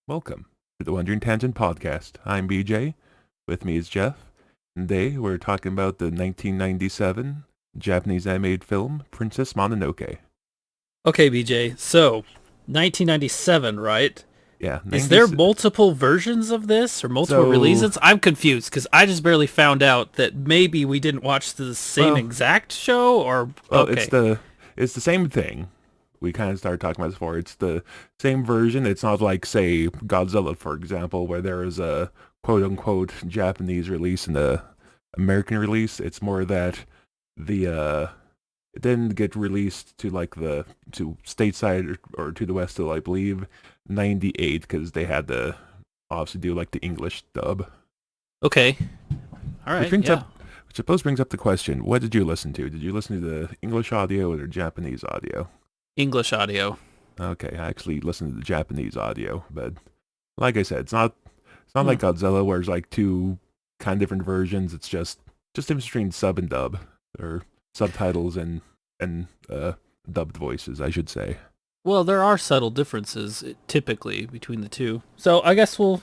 Welcome to the Wandering Tangent Podcast. I'm BJ. With me is Jeff. And today we're talking about the 1997 Japanese animated film Princess Mononoke. Okay, BJ. So, 1997, right? Yeah, Is there 90, multiple versions of this or multiple so, releases? I'm confused because I just barely found out that maybe we didn't watch the same well, exact show or it's okay. the same thing. We kind of started talking about this before. It's the same version. It's not like, say, Godzilla, for example, where there is a quote-unquote Japanese release and a American release. It's more that the it didn't get released to to stateside or to the west till I believe 98 because they had to obviously do like the English dub. Okay. All Which right. brings Yeah. up which I suppose brings up the question, what did you listen to? Did you listen to the English audio or the Japanese audio? English audio. Okay, I actually listened to the Japanese audio, but like I said, it's not Hmm. like Godzilla where it's like two kind of different versions. It's just difference between sub and dub or subtitles and dubbed voices, I should say. Well, there are subtle differences typically between the two. So, I guess it'll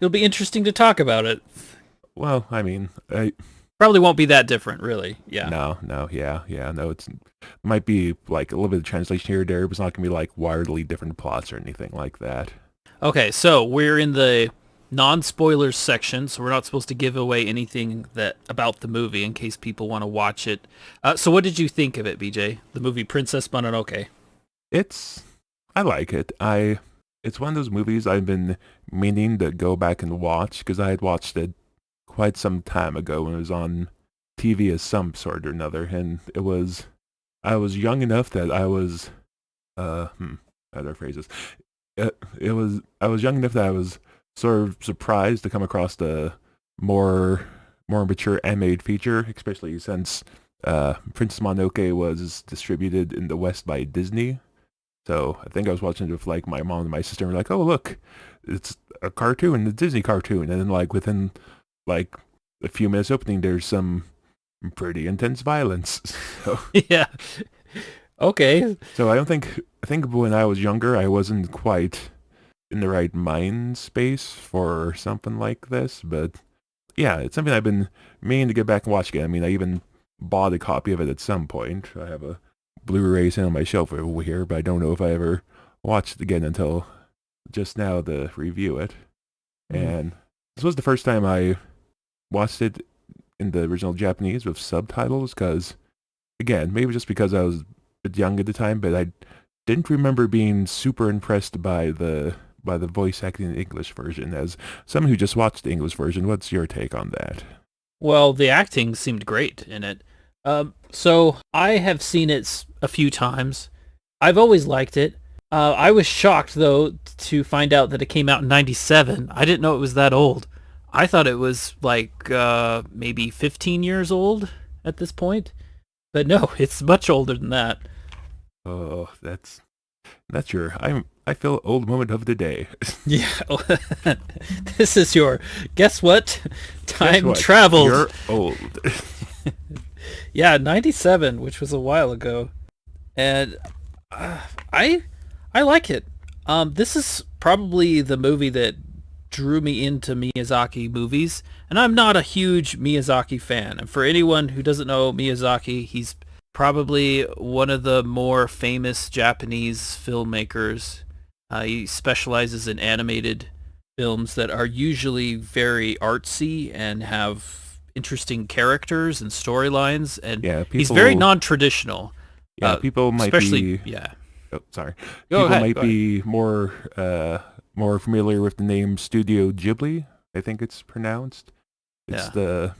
be interesting to talk about it. Well, I mean, Probably won't be that different, really. Yeah. no, yeah, no. It might be like a little bit of translation here or there, but it's not gonna be like wildly different plots or anything like that. Okay, so we're in the non-spoilers section, so we're not supposed to give away anything that about the movie in case people want to watch it. So what did you think of it, BJ? The movie Princess Mononoke. It's I like it. It's one of those movies I've been meaning to go back and watch because I had watched it quite some time ago when it was on TV of some sort or another, and I was young enough that I was how do I phrase this? It was I was young enough that I was sort of surprised to come across the more more mature animated feature, especially since Princess Mononoke was distributed in the West by Disney. So I think I was watching it with like my mom and my sister and we're like, oh look, it's a cartoon, a Disney cartoon, and then like within like a few minutes opening, there's some pretty intense violence. So, Yeah. Okay. so I think when I was younger, I wasn't quite in the right mind space for something like this, but yeah, it's something I've been meaning to get back and watch again. I mean, I even bought a copy of it at some point. I have a Blu-ray sitting on my shelf over here, but I don't know if I ever watched it again until just now to review it. Hmm. And this was the first time I watched it in the original Japanese with subtitles, because again, maybe just because I was a bit young at the time, but I didn't remember being super impressed by the voice acting in the English version. As someone who just watched the English version, what's your take on that? Well, the acting seemed great in it. So I have seen it a few times. I've always liked it. I was shocked though to find out that it came out in '97. I didn't know it was that old. I thought it was like maybe 15 years old at this point. But no, it's much older than that. Oh, that's your I feel old moment of the day. Yeah. This is your guess what? Guess Time what? traveled. You're old. Yeah, 97, which was a while ago. And uh, I I like it. This is probably the movie that drew me into Miyazaki movies, and I'm not a huge Miyazaki fan. And for anyone who doesn't know Miyazaki, he's probably one of the more famous Japanese filmmakers. He specializes in animated films that are usually very artsy and have interesting characters and storylines, and Yeah, he's very non-traditional. people might Especially, be yeah. oh, sorry. Go People ahead, might go ahead. be more familiar with the name Studio Ghibli, I think it's pronounced. It's Yeah. the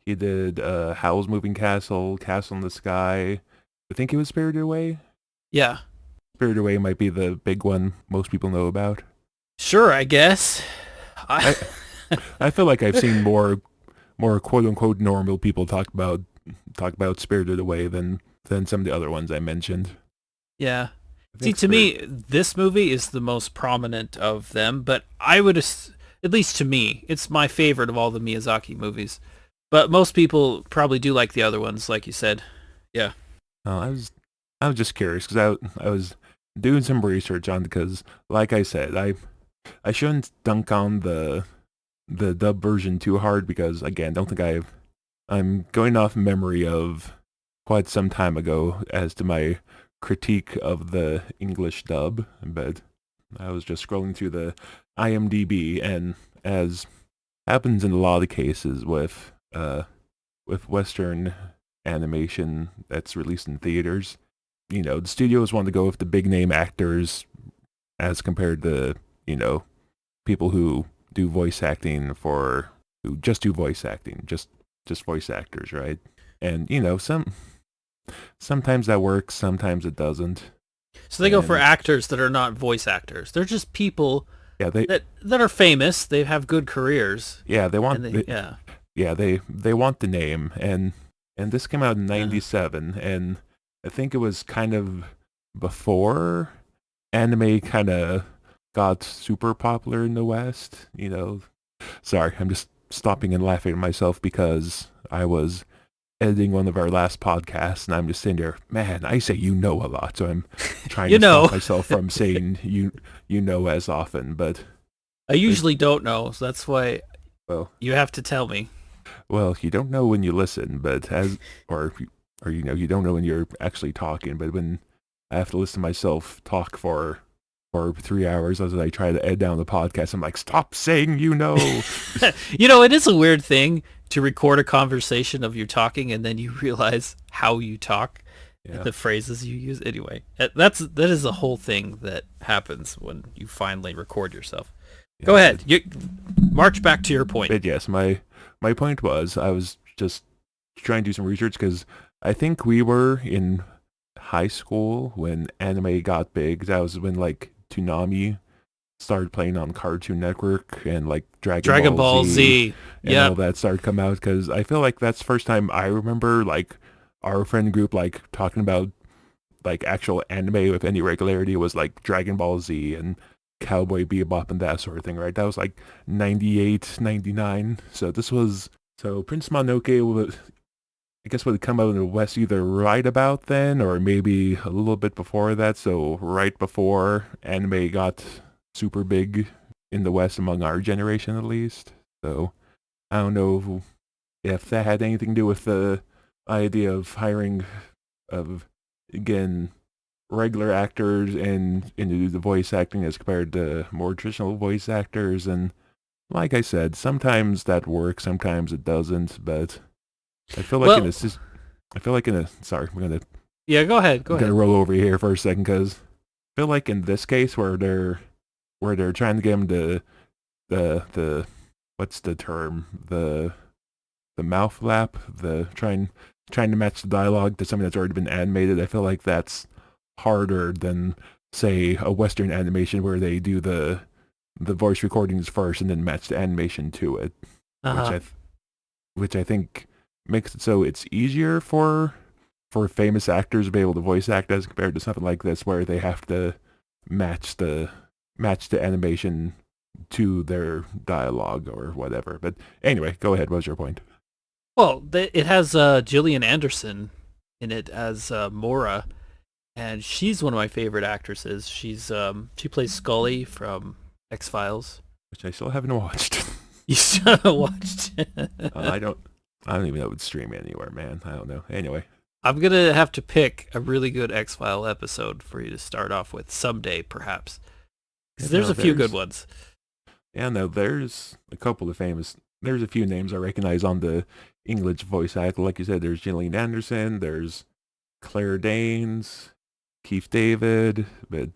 he did Howl's Moving Castle, Castle in the Sky. I think it was Spirited Away. Yeah. Spirited Away might be the big one most people know about. Sure, I guess. I I I feel like I've seen more quote unquote normal people talk about Spirited Away than some of the other ones I mentioned. yeah. I See, think to Spirit me, this movie is the most prominent of them, but I would, at least to me, it's my favorite of all the Miyazaki movies. But most people probably do like the other ones, like you said. Yeah. oh, I was just curious because I was doing some research on because like I said I shouldn't dunk on the dub version too hard because again, don't think I'm going off memory of quite some time ago as to my critique of the English dub, but I was just scrolling through the IMDb, and as happens in a lot of cases with Western animation that's released in theaters, the studios want to go with the big name actors as compared to people who do voice acting for who just do voice acting, just voice actors, right? And sometimes that works, sometimes it doesn't. So they go for And actors that are not voice actors. They're just people yeah, they that are famous. They have good careers, yeah they and want they they, yeah. yeah they want the name, and this came out in Uh, '97, and I think it was kind of before anime kind of got super popular in the West. Sorry, I'm just stopping and laughing at myself because I was editing one of our last podcasts, and I'm just sitting there, man, I say a lot, so I'm trying you to stop know, myself from saying as often. But I it, usually don't know, so that's why well, you have to tell me. you don't know when you listen, but or you don't know when you're actually talking. But when I have to listen to myself talk for 3 hours as I try to edit down the podcast, I'm like, stop saying It is a weird thing to record a conversation of you talking and then you realize how you talk and Yeah, the phrases you use. Anyway, that is the whole thing that happens when you finally record yourself. Go yeah, ahead. You march back to your point. but yes, my point was I was just trying to do some research because I think we were in high school when anime got big. That was when like Toonami started playing on Cartoon Network, and like Dragon Dragon Ball Ball Z Z. and all Yep. that started coming out, because I feel like that's the first time I remember like our friend group like talking about like actual anime with any regularity was like Dragon Ball Z and Cowboy Bebop and that sort of thing, right? That was like 98, 99. So Prince Mononoke was, I guess, would come out in the West either right about then or maybe a little bit before that. So right before anime got super big in the West among our generation, at least. So I don't know if that had anything to do with the idea of hiring of again regular actors and do the voice acting as compared to more traditional voice actors. And like I said, sometimes that works, sometimes it doesn't. But I feel like in a Well, sys- I feel like in a sorry, yeah, go ahead. Go I'm gonna ahead. roll over here for a second because I feel like in this case where they're trying to get him to the what's the term, the mouth flap, the trying to match the dialogue to something that's already been animated. I feel like that's harder than say a Western animation where they do the voice recordings first and then match the animation to it, which Uh-huh. which I think makes it so it's easier for famous actors to be able to voice act as compared to something like this where they have to match the match the animation to their dialogue or whatever. But anyway, go ahead. What's your point? Well, it has Gillian Anderson in it as Mora, and she's one of my favorite actresses. She plays Scully from X Files. Which I still haven't watched. You should have watched it. I don't. I don't even know if it's streaming anywhere, man. I don't know. Anyway, I'm gonna have to pick a really good X File episode for you to start off with someday, perhaps, because there's no, a few good ones. there's a couple of famous. There's a few names I recognize on the English voice act. Like you said, there's Gillian Anderson. There's Claire Danes, Keith David, but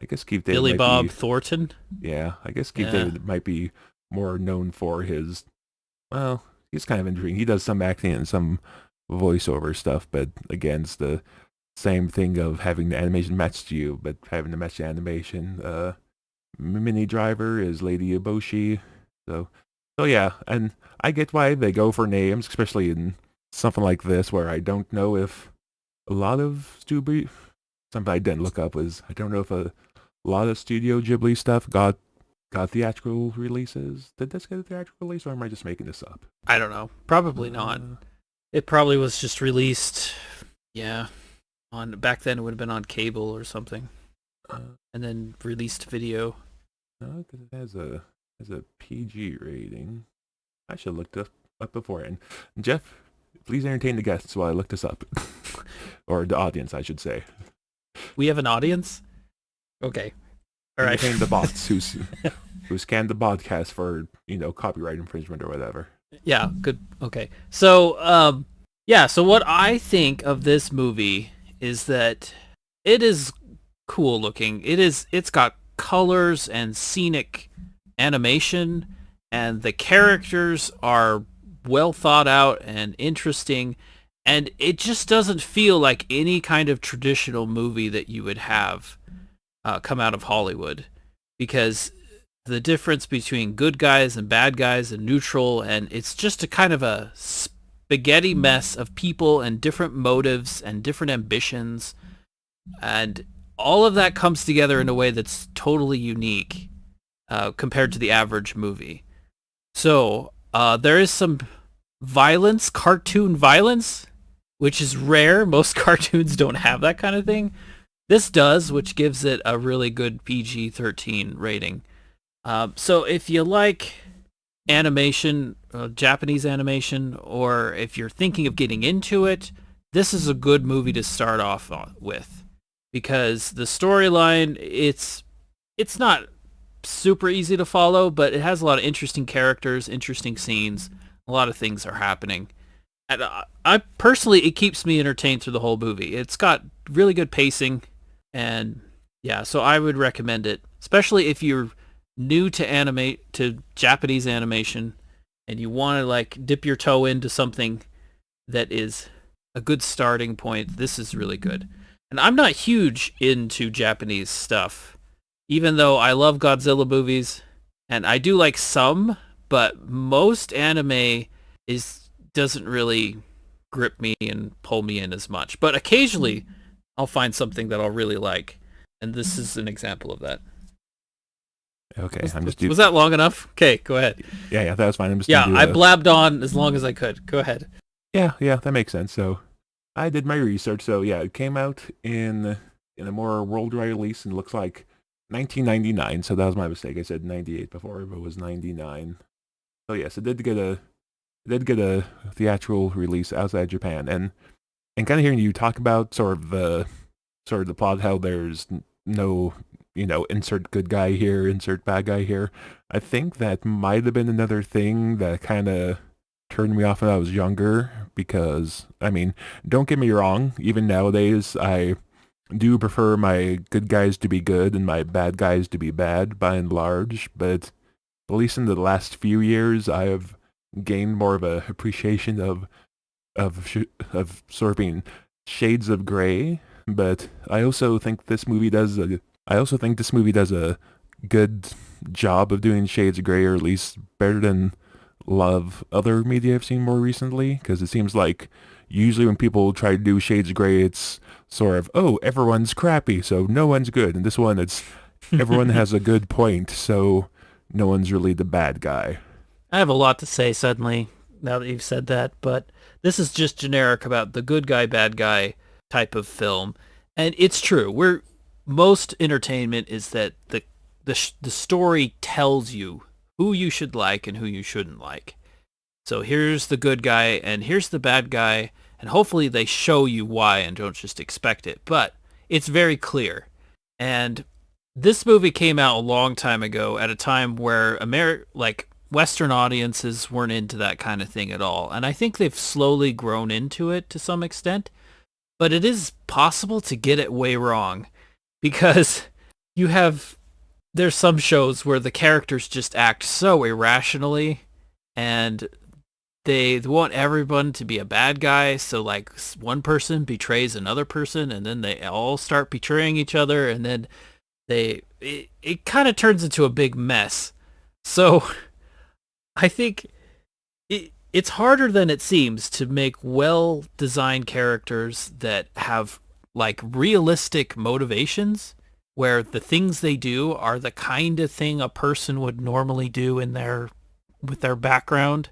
I guess Keith David Billy might Bob be. Thornton. Yeah, I guess Keith Yeah. David might be more known for his. Well, he's kind of intriguing. He does some acting and some voiceover stuff, but again, it's the same thing of having the animation matched to you, but having to match the animation. Mini Driver is Lady Eboshi, so yeah, and I get why they go for names, especially in something like this where I don't know if a lot of Studio. Something I didn't look up was I don't know if a lot of Studio Ghibli stuff got theatrical releases. Did this get a theatrical release, or am I just making this up? I don't know. Probably not. Uh, It probably was just released. Yeah. On back then, it would have been on cable or something, uh, and then released video. No, because it has a PG rating. I should look this up before. And Jeff, please entertain the guests while I look this up, or the audience, I should say. We have an audience? Okay. All right. Entertain the bots who scanned the podcast for copyright infringement or whatever. Yeah, good. Okay. So, yeah, so what I think of this movie is that it is cool looking. It's got colors and scenic animation, and the characters are well thought out and interesting, and it just doesn't feel like any kind of traditional movie that you would have come out of Hollywood, because the difference between good guys and bad guys and neutral, and it's just a kind of a spaghetti mess of people and different motives and different ambitions, and all of that comes together in a way that's totally unique compared to the average movie. So there is some violence, cartoon violence, which is rare. Most cartoons don't have that kind of thing. This does, which gives it a really good PG-13 rating. So if you like animation, Japanese animation, or if you're thinking of getting into it, this is a good movie to start off with, because the storyline, it's not super easy to follow, but it has a lot of interesting characters, interesting scenes, a lot of things are happening. And I personally, it keeps me entertained through the whole movie. It's got really good pacing, and yeah, so I would recommend it, especially if you're new to Japanese animation and you want to like dip your toe into something that is a good starting point. This is really good. And I'm not huge into Japanese stuff, even though I love Godzilla movies, and I do like some, but most anime doesn't really grip me and pull me in as much. But occasionally I'll find something that I'll really like, and this is an example of that. Okay, was that long enough? Okay, go ahead. Yeah, that was fine. I blabbed on as long as I could. Go ahead. Yeah, that makes sense. So I did my research. So yeah, it came out in a more worldwide release, and looks like 1999. So that was my mistake. I said 98 before, but it was 99. So yes, it did get a theatrical release outside Japan, and kind of hearing you talk about sort of the plot, how there's no insert good guy here, insert bad guy here. I think that might have been another thing that kind of turned me off when I was younger, because, I mean, don't get me wrong, even nowadays, I do prefer my good guys to be good and my bad guys to be bad, by and large, but at least in the last few years, I have gained more of a appreciation of sort of being shades of gray. But I also think this movie does a good job of doing shades of gray, or at least better than a lot of other media I've seen more recently, because it seems like usually when people try to do shades of gray, it's sort of, oh, everyone's crappy, so no one's good. And this one, it's everyone has a good point, so no one's really the bad guy. I have a lot to say suddenly, now that you've said that, but this is just generic about the good guy, bad guy type of film. And it's true. Most entertainment is that the story tells you who you should like and who you shouldn't like. So here's the good guy and here's the bad guy, and hopefully they show you why and don't just expect it. But it's very clear. And this movie came out a long time ago, at a time where Western audiences weren't into that kind of thing at all. And I think they've slowly grown into it to some extent. But it is possible to get it way wrong, because there's some shows where the characters just act so irrationally, and they want everyone to be a bad guy. So like one person betrays another person, and then they all start betraying each other, and then it kind of turns into a big mess. So I think it's harder than it seems to make well-designed characters that have like realistic motivations, where the things they do are the kind of thing a person would normally do with their background,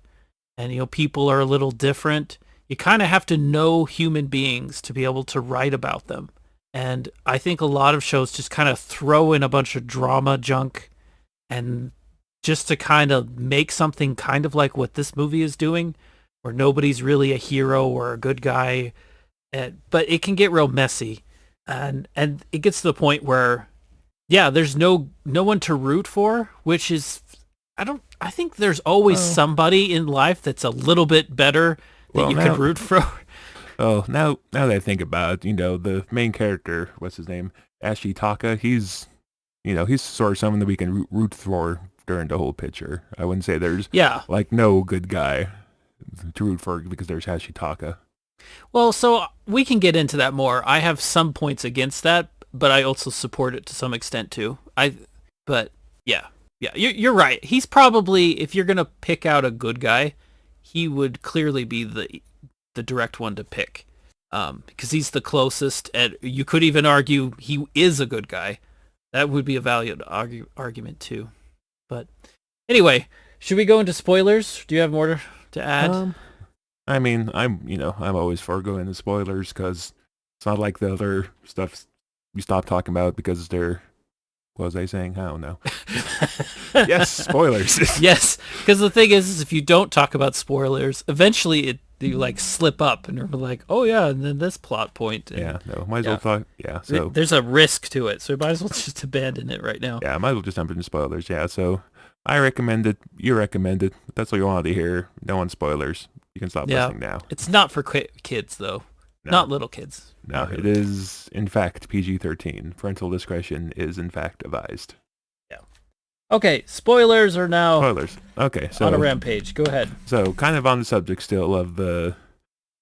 and people are a little different. You kind of have to know human beings to be able to write about them. And I think a lot of shows just kind of throw in a bunch of drama junk and just to kind of make something kind of like what this movie is doing, where nobody's really a hero or a good guy, but it can get real messy, and it gets to the point where, yeah, there's no one to root for, which is, I think there's always Well, somebody in life that's a little bit better that well you could now, root for. oh now that I think about it, the main character, what's his name, Ashitaka, he's sort of someone that we can root for during the whole picture. I wouldn't say there's Yeah. like no good guy to root for because there's Ashitaka. Well, so we can get into that more. I have some points against that, but I also support it to some extent too. But yeah, you're right. He's probably, if you're gonna pick out a good guy, he would clearly be the direct one to pick, because he's the closest, and you could even argue he is a good guy. That would be a valid argument too. But anyway, should we go into spoilers? Do you have more to add? I mean, I'm always foregoing the spoilers because it's not like the other stuff we stopped talking about because they're, what was I saying? I don't know. Yes, spoilers. Yes, because the thing is if you don't talk about spoilers, eventually you like slip up and you're like, oh yeah, and then this plot point. And, Yeah, no, might as well talk. Yeah, so there's a risk to it, so you might as well just abandon it right now. yeah, might as well just jump into spoilers. Yeah, so I recommend it. You recommend it. That's what you wanted to hear. No one spoilers. You can stop listening now. It's not for kids though. No. Not little kids. No, Not it really. is in fact PG-13. Parental discretion is in fact advised. Yeah. Okay, spoilers are now Spoilers. Okay, so on a rampage. Go ahead. So, kind of on the subject still of the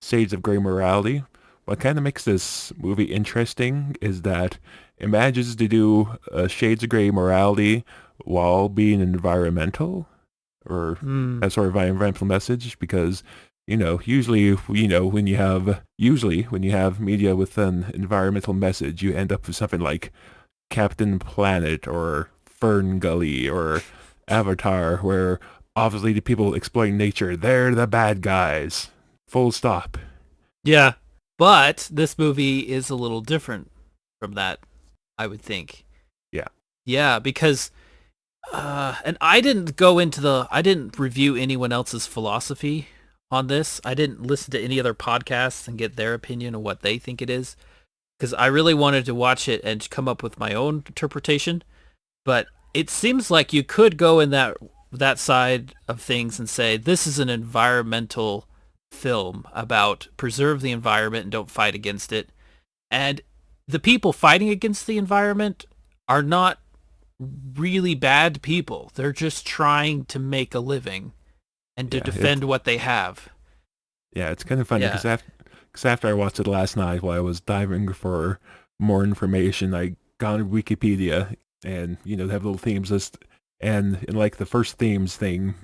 shades of gray morality, what kind of makes this movie interesting is that it manages to do shades of gray morality while being environmental, or that sort of environmental message, because, usually, when you have media with an environmental message, you end up with something like Captain Planet or Fern Gully or Avatar, where obviously the people exploiting nature, they're the bad guys. Full stop. Yeah, but this movie is a little different from that, I would think. Yeah. Yeah, because, and I didn't review anyone else's philosophy on this. I didn't listen to any other podcasts and get their opinion of what they think it is, because I really wanted to watch it and come up with my own interpretation. But it seems like you could go in that side of things and say this is an environmental film about preserve the environment and don't fight against it. And the people fighting against the environment are not really bad people. They're just trying to make a living and to defend what they have. Yeah, it's kind of funny because after I watched it last night while I was diving for more information, I got on Wikipedia and, they have a little themes list. And in like the first themes thing,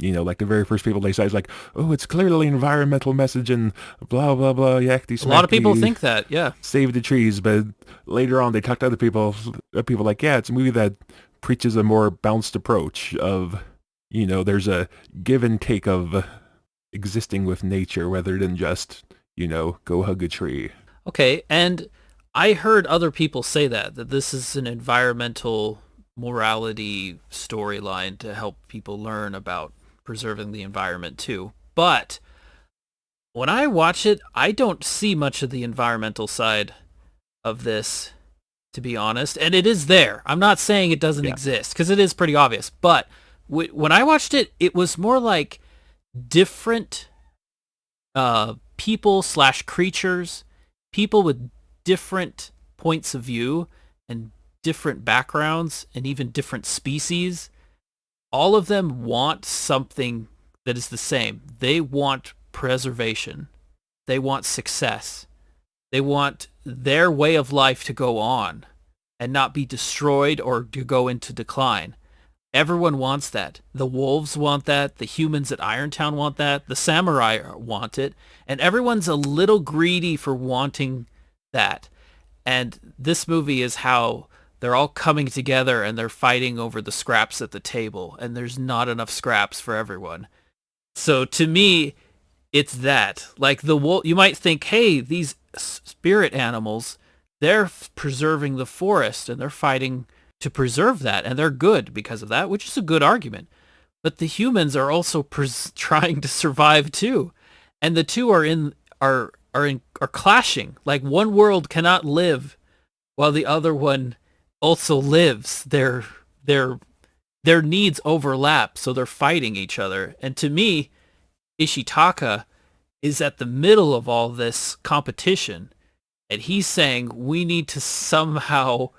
like the very first people they say is like, oh, it's clearly an environmental message and blah, blah, blah, yakety A lot of people think that, yeah. Save the trees. But later on they talk to other people like, yeah, it's a movie that preaches a more balanced approach of, there's a give and take of existing with nature rather than just, go hug a tree. Okay, and I heard other people say that this is an environmental morality storyline to help people learn about preserving the environment too. But when I watch it, I don't see much of the environmental side of this, to be honest. And it is there. I'm not saying it doesn't exist, because it is pretty obvious. But when I watched it, it was more like different people / creatures, people with different points of view and different backgrounds and even different species. All of them want something that is the same. They want preservation. They want success. They want their way of life to go on and not be destroyed or to go into decline. Everyone wants that. The wolves want that. The humans at Irontown want that. The samurai want it. And everyone's a little greedy for wanting that. And this movie is how they're all coming together and they're fighting over the scraps at the table. And there's not enough scraps for everyone. So to me, it's that. Like the wolf, you might think, hey, these spirit animals, they're preserving the forest and they're fighting to preserve that, and they're good because of that, which is a good argument. But the humans are also trying to survive too, and the two are clashing. Like one world cannot live while the other one also lives. Their needs overlap, so they're fighting each other. And to me, Ishitaka is at the middle of all this competition, and he's saying we need to somehow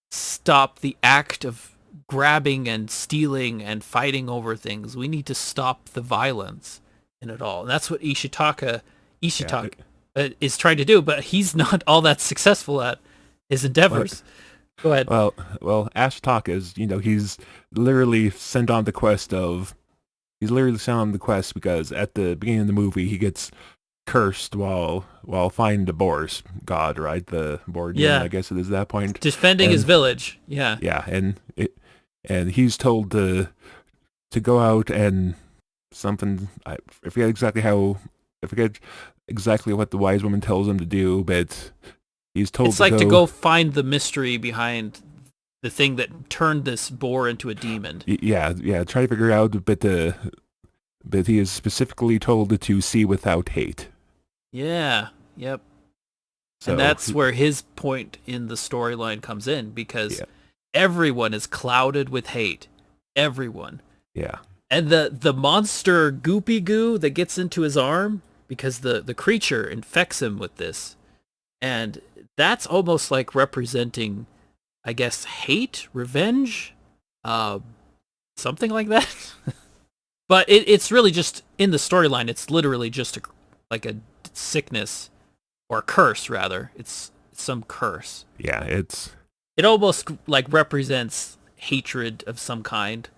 stop the act of grabbing and stealing and fighting over things. We need to stop the violence in it all. And that's what Ishitaka is trying to do, but he's not all that successful at his endeavors. Go ahead. Well, Ashitaka is, he's literally sent on the quest because at the beginning of the movie he gets cursed while finding the boar's god, right? The boar demon, I guess it is at that point. Defending his village. Yeah. Yeah, and he's told to go out and something. I forget exactly what the wise woman tells him to do, but he's told to go find the mystery behind the thing that turned this boar into a demon. Yeah. Try to figure out, but he is specifically told to see without hate. Yeah. Yep. So, and that's where his point in the storyline comes in, because everyone is clouded with hate. Everyone. Yeah. And the monster goopy goo that gets into his arm, because the creature infects him with this. And that's almost like representing, I guess, hate, revenge, something like that. But it's really just, in the storyline, it's literally just like a sickness, or a curse, rather. It's some curse. Yeah, it almost like represents hatred of some kind,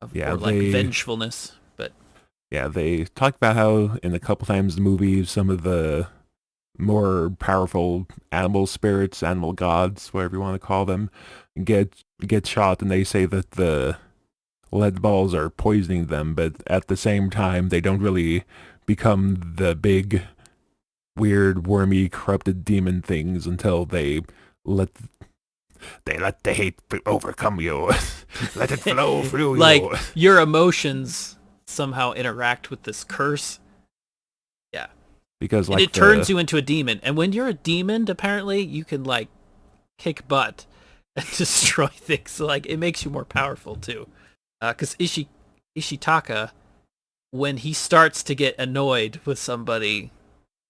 or like vengefulness. But yeah, they talk about how in a couple times in the movie, some of the more powerful animal spirits, animal gods, whatever you want to call them, get shot, and they say that the lead balls are poisoning them, but at the same time they don't really become the big weird wormy corrupted demon things until they let the hate overcome you. Let it flow through you. Like your emotions somehow interact with this curse. Yeah. Because it turns you into a demon. And when you're a demon, apparently you can like kick butt and destroy things. So like it makes you more powerful too. Because Ishitaka, when he starts to get annoyed with somebody,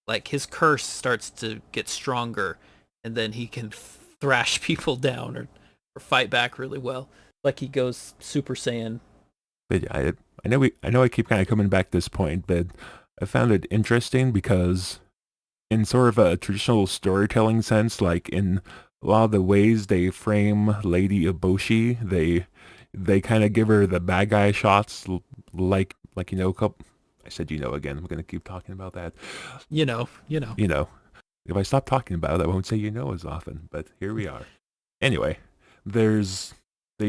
like his curse starts to get stronger, and then he can thrash people down or fight back really well. Like he goes Super Saiyan. But I know I keep kind of coming back to this point, but I found it interesting because in sort of a traditional storytelling sense, like in a lot of the ways they frame Lady Eboshi, they kind of give her the bad guy shots, like I said, again, I'm going to keep talking about that. You know. If I stop talking about it, I won't say as often, but here we are. Anyway, they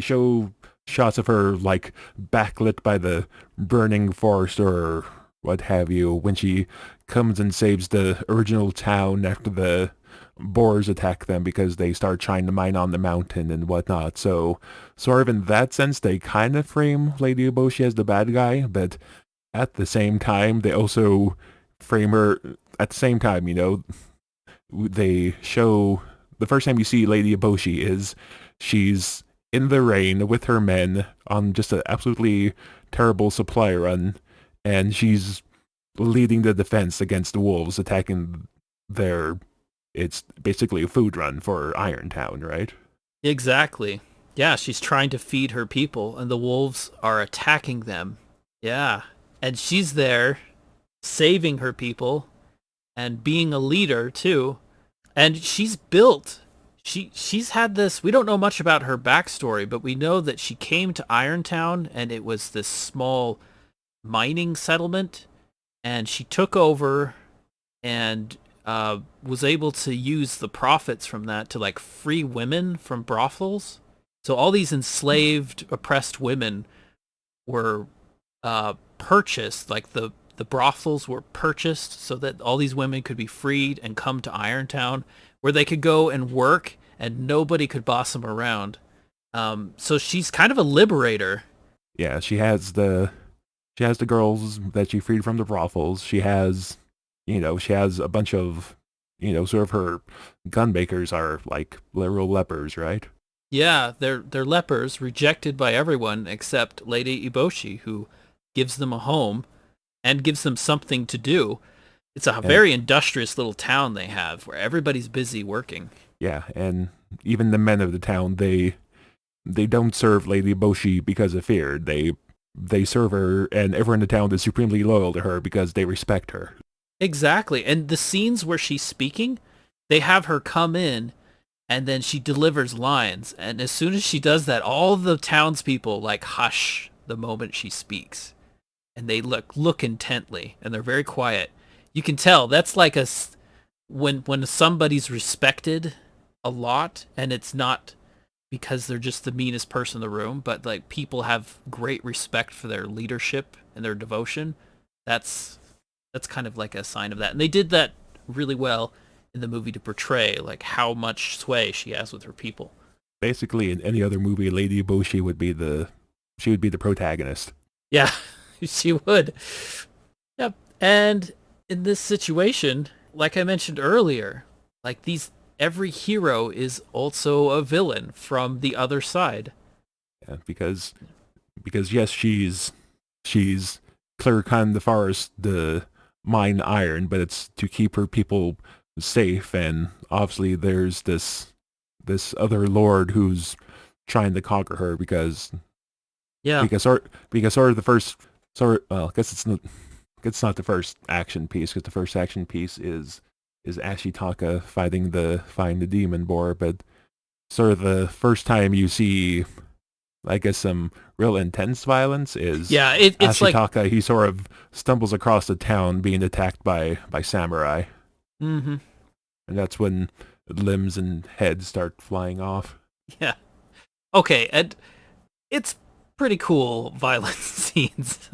show shots of her like backlit by the burning forest or what have you when she comes and saves the original town after the boars attack them because they start trying to mine on the mountain and whatnot. So sort of in that sense, they kind of frame Lady Eboshi as the bad guy, but at the same time, they also frame her at the same time, they show the first time you see Lady Eboshi is she's in the rain with her men on just an absolutely terrible supply run, and she's leading the defense against the wolves attacking it's basically a food run for Irontown, right? Exactly. Yeah, she's trying to feed her people, and the wolves are attacking them. Yeah. And she's there saving her people and being a leader too. And she's built. She's had this, we don't know much about her backstory, but we know that she came to Irontown and it was this small mining settlement, and she took over and was able to use the profits from that to like free women from brothels. So all these enslaved, oppressed women were purchased, like the brothels were purchased so that all these women could be freed and come to Irontown, where they could go and work and nobody could boss them around. So she's kind of a liberator. Yeah, she has the girls that she freed from the brothels. She has, she has a bunch of, sort of her gun makers are like literal lepers, right? Yeah, they're lepers, rejected by everyone except Lady Eboshi, who gives them a home and gives them something to do. It's a And very industrious little town they have where everybody's busy working. yeah, and even the men of the town, they don't serve Lady Boshi because of fear. They serve her, and everyone in the town is supremely loyal to her because they respect her. Exactly. And the scenes where she's speaking, they have her come in and then she delivers lines. And as soon as she does that, all the townspeople like hush the moment she speaks. And they look intently and they're very quiet. You can tell that's like when somebody's respected a lot and it's not because they're just the meanest person in the room, but like people have great respect for their leadership and their devotion. That's that's kind of like a sign of that. And they did that really well in the movie to portray like how much sway she has with her people. Basically, in any other movie, Lady Boshi would be the protagonist. Yeah, she would. Yep. And in this situation, like I mentioned earlier, like these every hero is also a villain from the other side. Yeah, because yes, she's clear kind the forest, the mine iron, but it's to keep her people safe. And obviously, there's this other lord who's trying to conquer her Yeah. because sort of the first well, I guess it's not the first action piece because the first action piece is Ashitaka fighting the demon boar, but sort of the first time you see, I guess, some real intense violence is Yeah, it's like Ashitaka. He sort of stumbles across the town being attacked by samurai, mhm. and that's when limbs and heads start flying off. Yeah. Okay, and it's pretty cool violent scenes.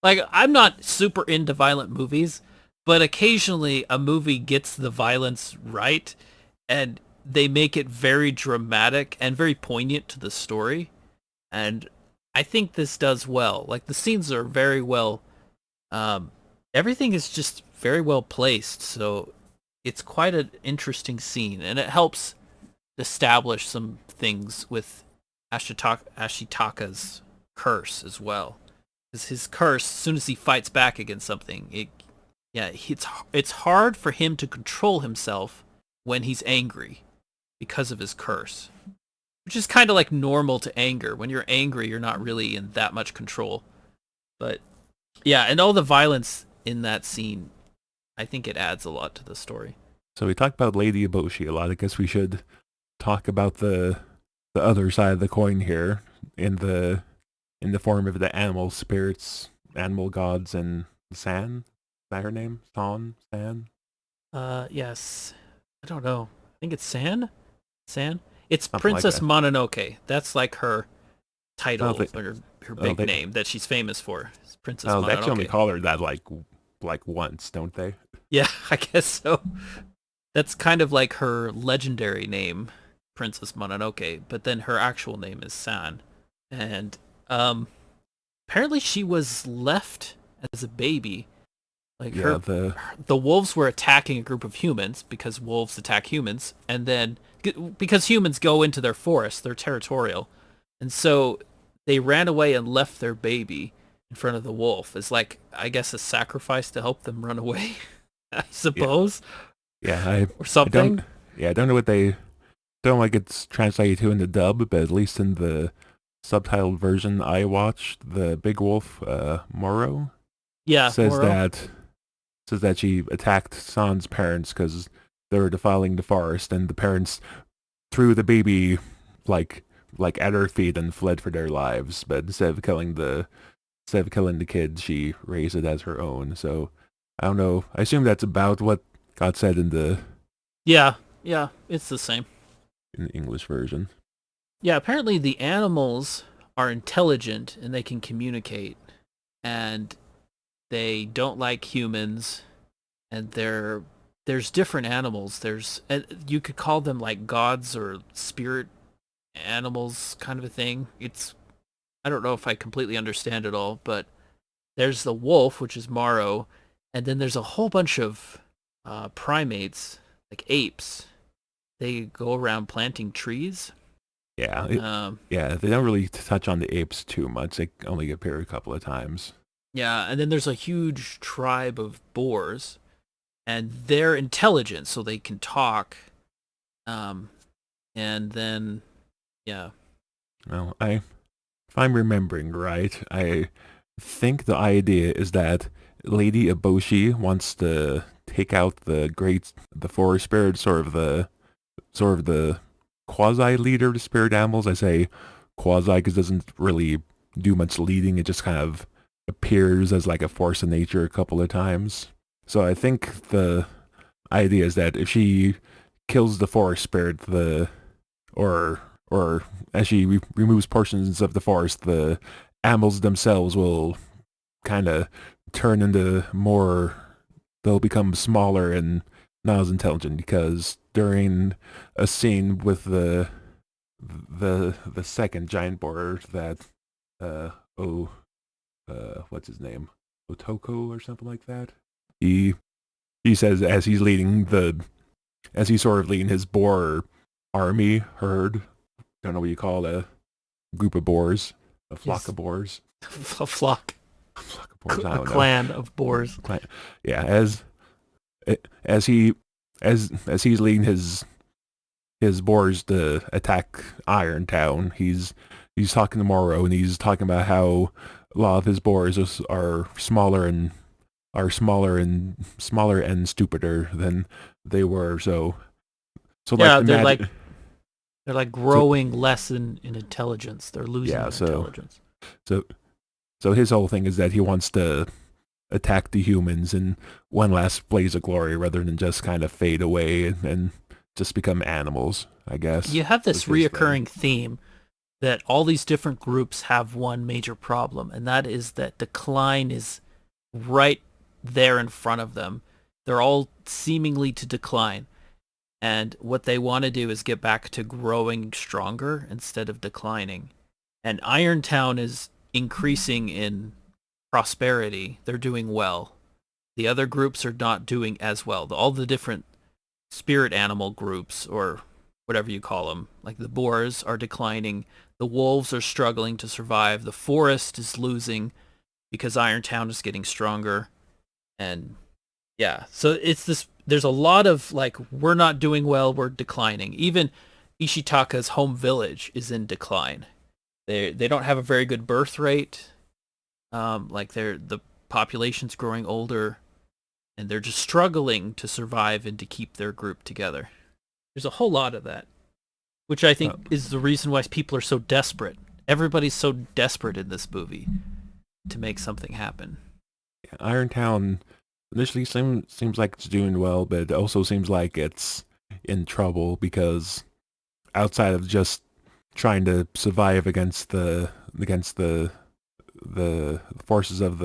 Like I'm not super into violent movies, but occasionally a movie gets the violence right and they make it very dramatic and very poignant to the story. And I think this does well. Like the scenes are very well um everything is just very well placed. So it's quite an interesting scene and it helps establish some things with Ashitaka's curse as well. Because his curse, as soon as he fights back against something, it's hard for him to control himself when he's angry because of his curse, which is kind of like normal to anger. When you're angry, you're not really in that much control. But yeah, and all the violence in that scene, I think it adds a lot to the story. So we talked about Lady Eboshi a lot. I guess we should talk about the other side of the coin here in the form of the animal spirits, animal gods, and San. Is that her name? San? Yes. I don't know. I think it's San. It's Something like Princess that. Mononoke. That's like her Oh, title they, or her oh, big they, name that she's famous for. It's Princess oh, they actually only Mononoke. call her that like once, don't they? Yeah, I guess so. That's kind of like her legendary name, Princess Mononoke, but then her actual name is San. And apparently she was left as a baby. Like Yeah, the wolves were attacking a group of humans because wolves attack humans, and then because humans go into their forest, they're territorial, and so they ran away and left their baby in front of the wolf as like I guess a sacrifice to help them run away, I yeah, suppose, yeah. or I don't something. yeah I don't know what they don't like it's translated to in the dub, but at least in the subtitled version I watched, the big wolf, Moro, Yeah, says Moro. that says that she attacked San's parents because they were defiling the forest, and the parents threw the baby like at her feet and fled for their lives. But instead of killing the kid, she raised it as her own. So I don't know. I assume that's about what God said Yeah, yeah, it's the same. in the English version. Yeah, apparently the animals are intelligent and they can communicate, and they don't like humans, and there's different animals. There's and you could call them like gods or spirit animals kind of a thing. I don't know if I completely understand it all, but there's the wolf, which is Morrow, and then there's a whole bunch of primates, like apes. They go around planting trees. Yeah, Um, yeah. They don't really touch on the apes too much. They only appear a couple of times. yeah, and then there's a huge tribe of boars, and they're intelligent, so they can talk. Um, and then, yeah, Well, if I'm remembering right, I think the idea is that Lady Eboshi wants to take out the forest spirit, sort of the quasi leader of the spirit animals. I say quasi because it doesn't really do much leading. It just kind of appears as like a force of nature a couple of times. So I think the idea is that if she kills the forest spirit, or as she removes portions of the forest, the animals themselves will kind of turn into more. They'll become smaller and not as intelligent because during a scene with the second giant boar that uh oh what's his name, Otoko or something like that, he he says as he's sort of leading his boar army herd, don't know what you call a group of boars, a flock his of boars, a flock, a flock of boars, I a don't know. clan of boars. Yeah, as he as he's leading his boars to attack Irontown, he's talking to Morrow and he's talking about how a lot of his boars are smaller and stupider than they were. So like Yeah, the magic. they're like So growing less in intelligence. They're losing yeah, their intelligence. so so his whole thing is that he wants to attack the humans in one last blaze of glory rather than just kind of fade away and just become animals, I guess, You have was this his thing. reoccurring theme that all these different groups have one major problem, and that is that decline is right there in front of them. They're all seemingly to decline. And what they want to do is get back to growing stronger instead of declining. And Irontown is increasing in prosperity. They're doing well. The other groups are not doing as well. All the different spirit animal groups, or whatever you call them, like the boars, are declining. The wolves are struggling to survive. The forest is losing because Irontown is getting stronger. And yeah, so it's this. There's a lot of like, we're not doing well, we're declining. Even Ishitaka's home village is in decline. They don't have a very good birth rate. Like the population's growing older, and they're just struggling to survive and to keep their group together. There's a whole lot of that, which I think Uh, is the reason why people are so desperate. Everybody's so desperate in this movie to make something happen. Irontown initially seems like it's doing well, but it also seems like it's in trouble because outside of just trying to survive against the forces of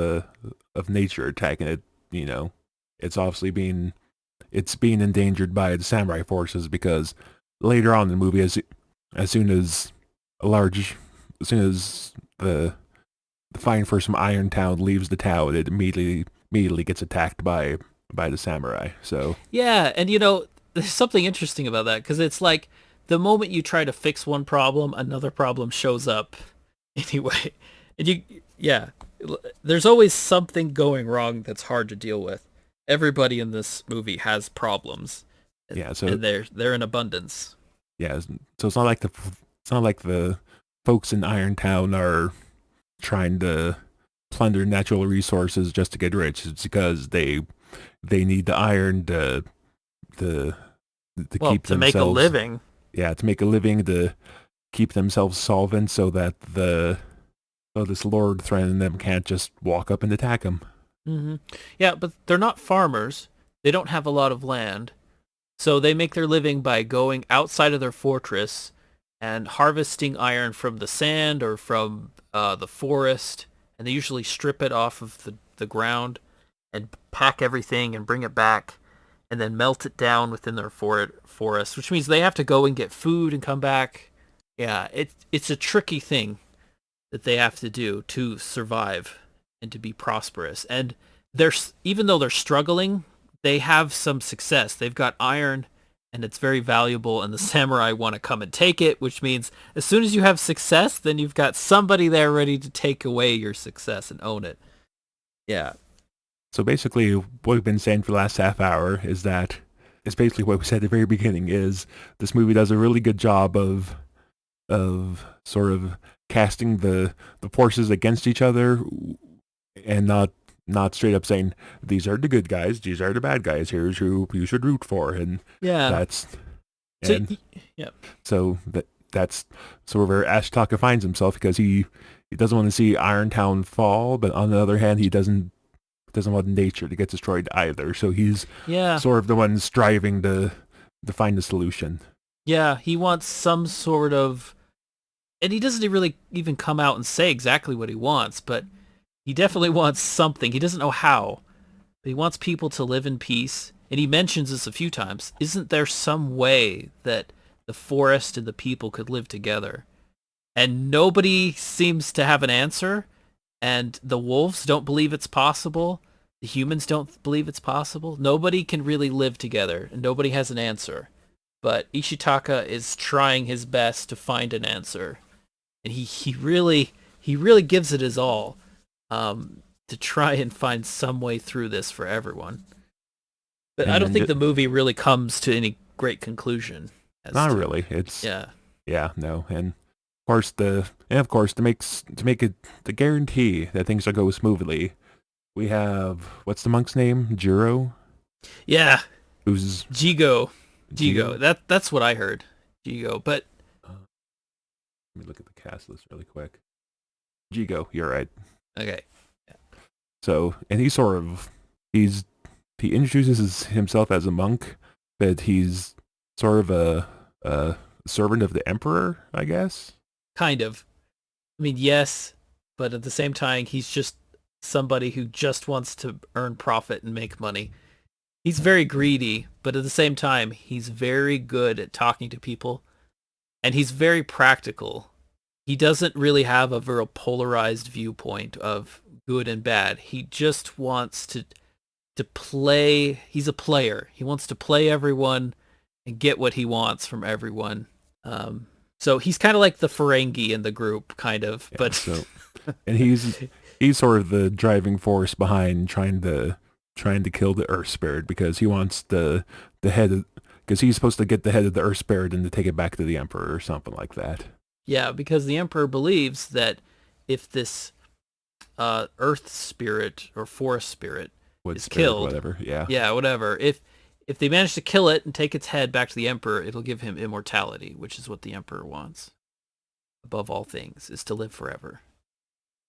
nature attacking it, you know, it's obviously being endangered by the samurai forces because later on in the movie, as soon as a large as soon as the fighting force from Irontown leaves the town, it immediately gets attacked by the samurai. So Yeah, and there's something interesting about that because it's like the moment you try to fix one problem, another problem shows up anyway. And yeah, there's always something going wrong that's hard to deal with. Everybody in this movie has problems, and, yeah, so and they're in abundance. yeah, so it's not like the folks in Irontown are trying to plunder natural resources just to get rich. It's because they need the iron to to Well, keep to make a themselves, living. yeah, to make a living, to keep themselves solvent so that this lord threatening them can't just walk up and attack them. hmm Yeah, but they're not farmers. They don't have a lot of land. So they make their living by going outside of their fortress and harvesting iron from the sand or from the forest. And they usually strip it off of the ground and pack everything and bring it back and then melt it down within their forest, which means they have to go and get food and come back. Yeah, it's a tricky thing that they have to do to survive and to be prosperous. And they're even though they're struggling, they have some success. They've got iron and it's very valuable and the samurai want to come and take it, which means as soon as you have success, then you've got somebody there ready to take away your success and own it. Yeah. So basically, what we've been saying for the last half hour is that it's basically what we said at the very beginning is this movie does a really good job of sort of casting the forces against each other and not straight up saying these are the good guys, these are the bad guys. Here's who you should root for, and Yeah. that's So and yeah. so that's sort of where Ashitaka finds himself because he doesn't want to see Irontown fall, but on the other hand, he doesn't want nature to get destroyed either. So he's Yeah. sort of the one striving to find the solution. Yeah, he wants some sort of, and he doesn't really even come out and say exactly what he wants, but he definitely wants something. He doesn't know how, but he wants people to live in peace. And he mentions this a few times. Isn't there some way that the forest and the people could live together? And nobody seems to have an answer. And the wolves don't believe it's possible. The humans don't believe it's possible. Nobody can really live together, and nobody has an answer. But Ishitaka is trying his best to find an answer, and he really gives it his all to try and find some way through this for everyone. But I And don't then think the movie really comes to any great conclusion. not really. It's Yeah. yeah, no. And of course to make it the guarantee that things will go smoothly, we have what's the monk's name? Jiro? Yeah. Who's Jigo. Jigo? That's what I heard. Jigo. But Let me look at the cast list really quick. Jigo, you're right. okay. So and he introduces himself as a monk, but he's sort of a servant of the emperor, I guess. Kind of. I mean, yes, but at the same time, he's just somebody who just wants to earn profit and make money. He's very greedy, but at the same time, he's very good at talking to people, and he's very practical. He doesn't really have a very polarized viewpoint of good and bad. He just wants to play. He's a player. He wants to play everyone and get what he wants from everyone. So he's kind of like the Ferengi in the group, kind of. Yeah, but so and he's sort of the driving force behind trying to kill the Earth Spirit because he wants the head because he's supposed to get the head of the Earth Spirit and to take it back to the Emperor or something like that. yeah, because the Emperor believes that if this Earth Spirit or Forest Spirit Wood is Spirit, killed, whatever. Yeah. yeah, whatever. If they manage to kill it and take its head back to the Emperor, it'll give him immortality, which is what the Emperor wants. Above all things, is to live forever.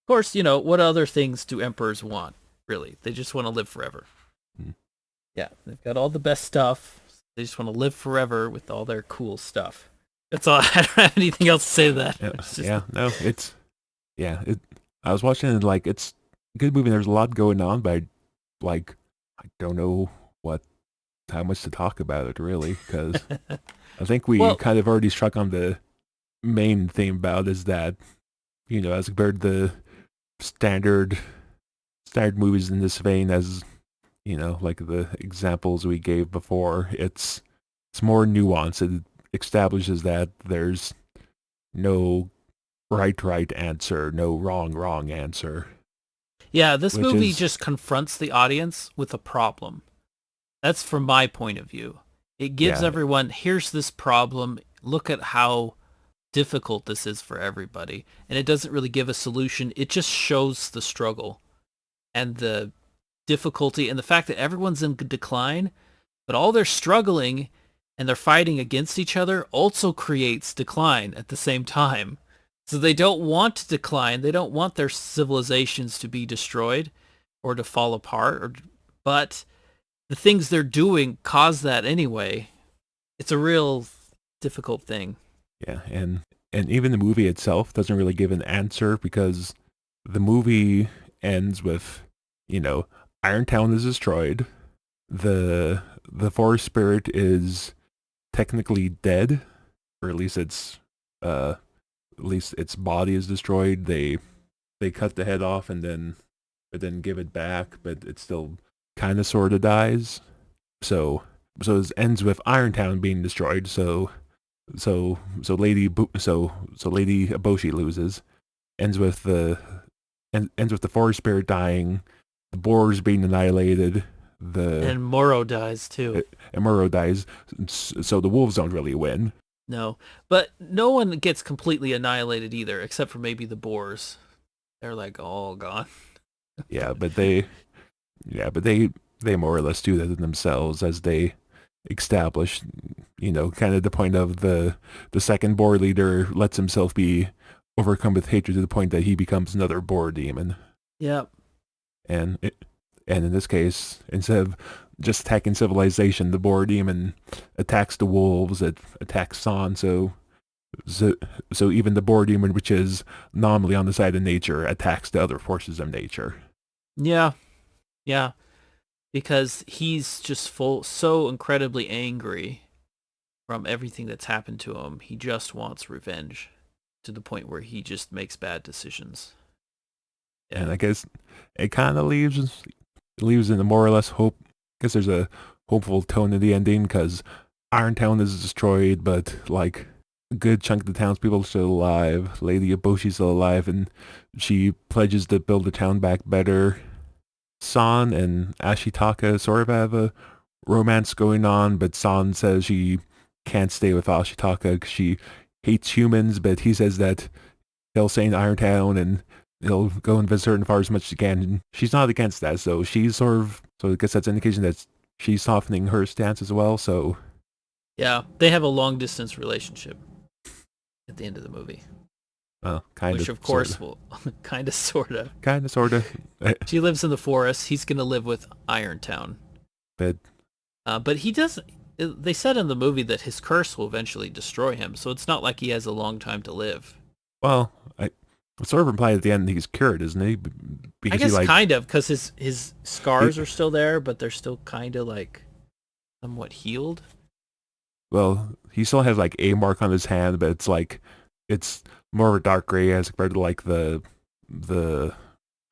Of course, what other things do emperors want, really? They just want to live forever. Hmm. Yeah, they've got all the best stuff. They just want to live forever with all their cool stuff. That's all. I don't have anything else to say to that. Yeah, It's just- yeah, no, it's yeah. I was watching it like it's a good movie. There's a lot going on, but I don't know how much to talk about it really because I think we Well, kind of already struck on the main theme about is that as compared to the standard movies in this vein as like the examples we gave before, it's more nuanced. It establishes that there's no right answer, no wrong answer. yeah, this Which movie is just confronts the audience with a problem. That's from my point of view. It gives yeah, everyone, here's this problem. Look at how difficult this is for everybody. And it doesn't really give a solution. It just shows the struggle and the difficulty and the fact that everyone's in decline, but all they're struggling and they're fighting against each other also creates decline at the same time. So they don't want to decline. They don't want their civilizations to be destroyed or to fall apart, but the things they're doing cause that anyway. It's a real difficult thing. yeah, and even the movie itself doesn't really give an answer because the movie ends with Irontown is destroyed. The forest spirit is technically dead, or at least it's at least its body is destroyed. They cut the head off but then give it back, but it still kind of sort of dies. So it ends with Irontown being destroyed. So Lady Eboshi loses. Ends with the ends with the forest spirit dying, the boars being annihilated, the And Moro dies too. and Muro dies. So the wolves don't really win. No, but no one gets completely annihilated either, except for maybe the boars. They're like all gone. Yeah, but they more or less do that themselves as they establish, kind of the point of the second boar leader lets himself be overcome with hatred to the point that he becomes another boar demon. Yep. And and in this case, instead of just attacking civilization, the boar demon attacks the wolves. It attacks San. So even the boar demon, which is nominally on the side of nature, attacks the other forces of nature. Yeah. Yeah. Because he's just so incredibly angry from everything that's happened to him. He just wants revenge to the point where he just makes bad decisions. Yeah. And I guess it kind of leaves in a more or less hope. I guess there's a hopeful tone in the ending because Irontown is destroyed, but like a good chunk of the townspeople are still alive. Lady Eboshi's still alive, and she pledges to build the town back better. San and Ashitaka sort of have a romance going on, but San says she can't stay with Ashitaka because she hates humans, but he says that he'll stay in Irontown and he'll go and visit her and far as much as he can. And she's not against that, so she's so I guess that's an indication that she's softening her stance as well. So yeah, they have a long distance relationship at the end of the movie. Kind of. Which, of course, will kind of, sort of. Kind of, sort of. She lives in the forest. He's going to live with Irontown. But he doesn't. They said in the movie that his curse will eventually destroy him, so it's not like he has a long time to live. Well, it's sort of implied at the end he's cured, isn't he? I guess kind of, because his scars are still there, but they're still kind of like somewhat healed. Well, he still has like a mark on his hand, but it's more of a dark gray as compared to like the.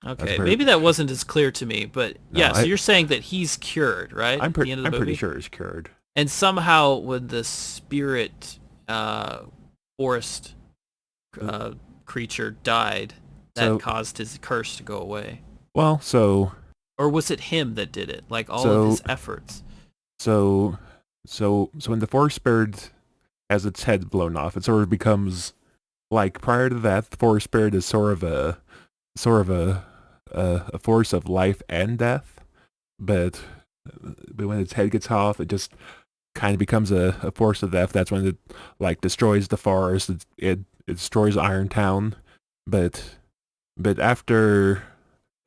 Okay, maybe that wasn't as clear to me, but yeah. So you're saying that he's cured, right? I'm pretty sure he's cured. And somehow, when the spirit forest creature died, that caused his curse to go away. Well, or was it him that did it? Like all of his efforts. So when the forest spirit has its head blown off, it sort of becomes like prior to that, the forest spirit is sort of a force of life and death, but when its head gets off, it just kind of becomes a force of death. That's when it like destroys the forest. It destroys Irontown, but after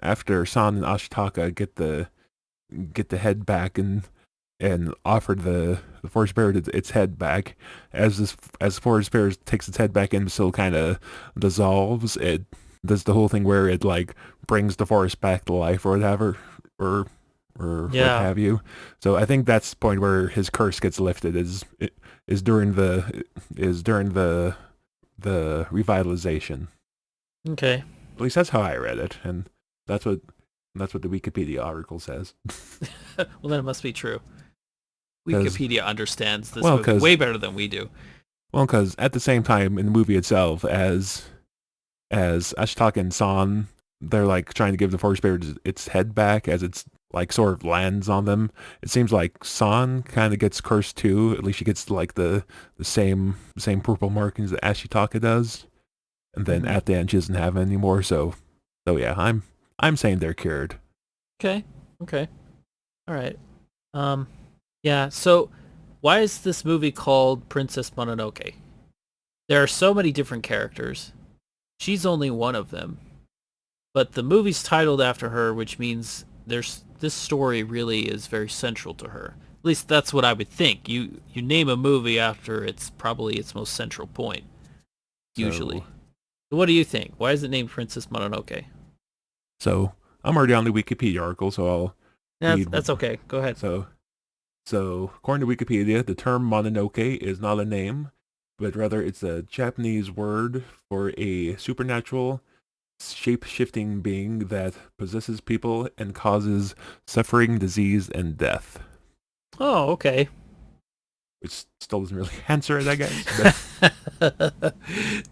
San and Ashitaka get the head back and offered the forest spirit its head back, as the forest spirit takes its head back and still kind of dissolves, it does the whole thing where it like brings the forest back to life or whatever, or what have you. So I think that's the point where his curse gets lifted is during the revitalization. Okay. At least that's how I read it, and that's what the Wikipedia article says. Well, then it must be true. Wikipedia understands this movie way better than we do. Well, because at the same time in the movie itself, as Ashitaka and San, they're like trying to give the forest spirit its head back as it's like sort of lands on them. It seems like San kind of gets cursed too. At least she gets like the same purple markings that Ashitaka does, and then at the end she doesn't have it anymore. So yeah, I'm saying they're cured. Okay. All right. Yeah. So why is this movie called Princess Mononoke? There are so many different characters. She's only one of them. But the movie's titled after her, which means this story really is very central to her. At least that's what I would think. You name a movie after it's probably its most central point, usually. So what do you think? Why is it named Princess Mononoke? So I'm already on the Wikipedia article, so I'll that's okay. Go ahead. So according to Wikipedia, the term Mononoke is not a name, but rather it's a Japanese word for a supernatural, shape-shifting being that possesses people and causes suffering, disease, and death. Oh, okay. Which still doesn't really answer it, I guess. But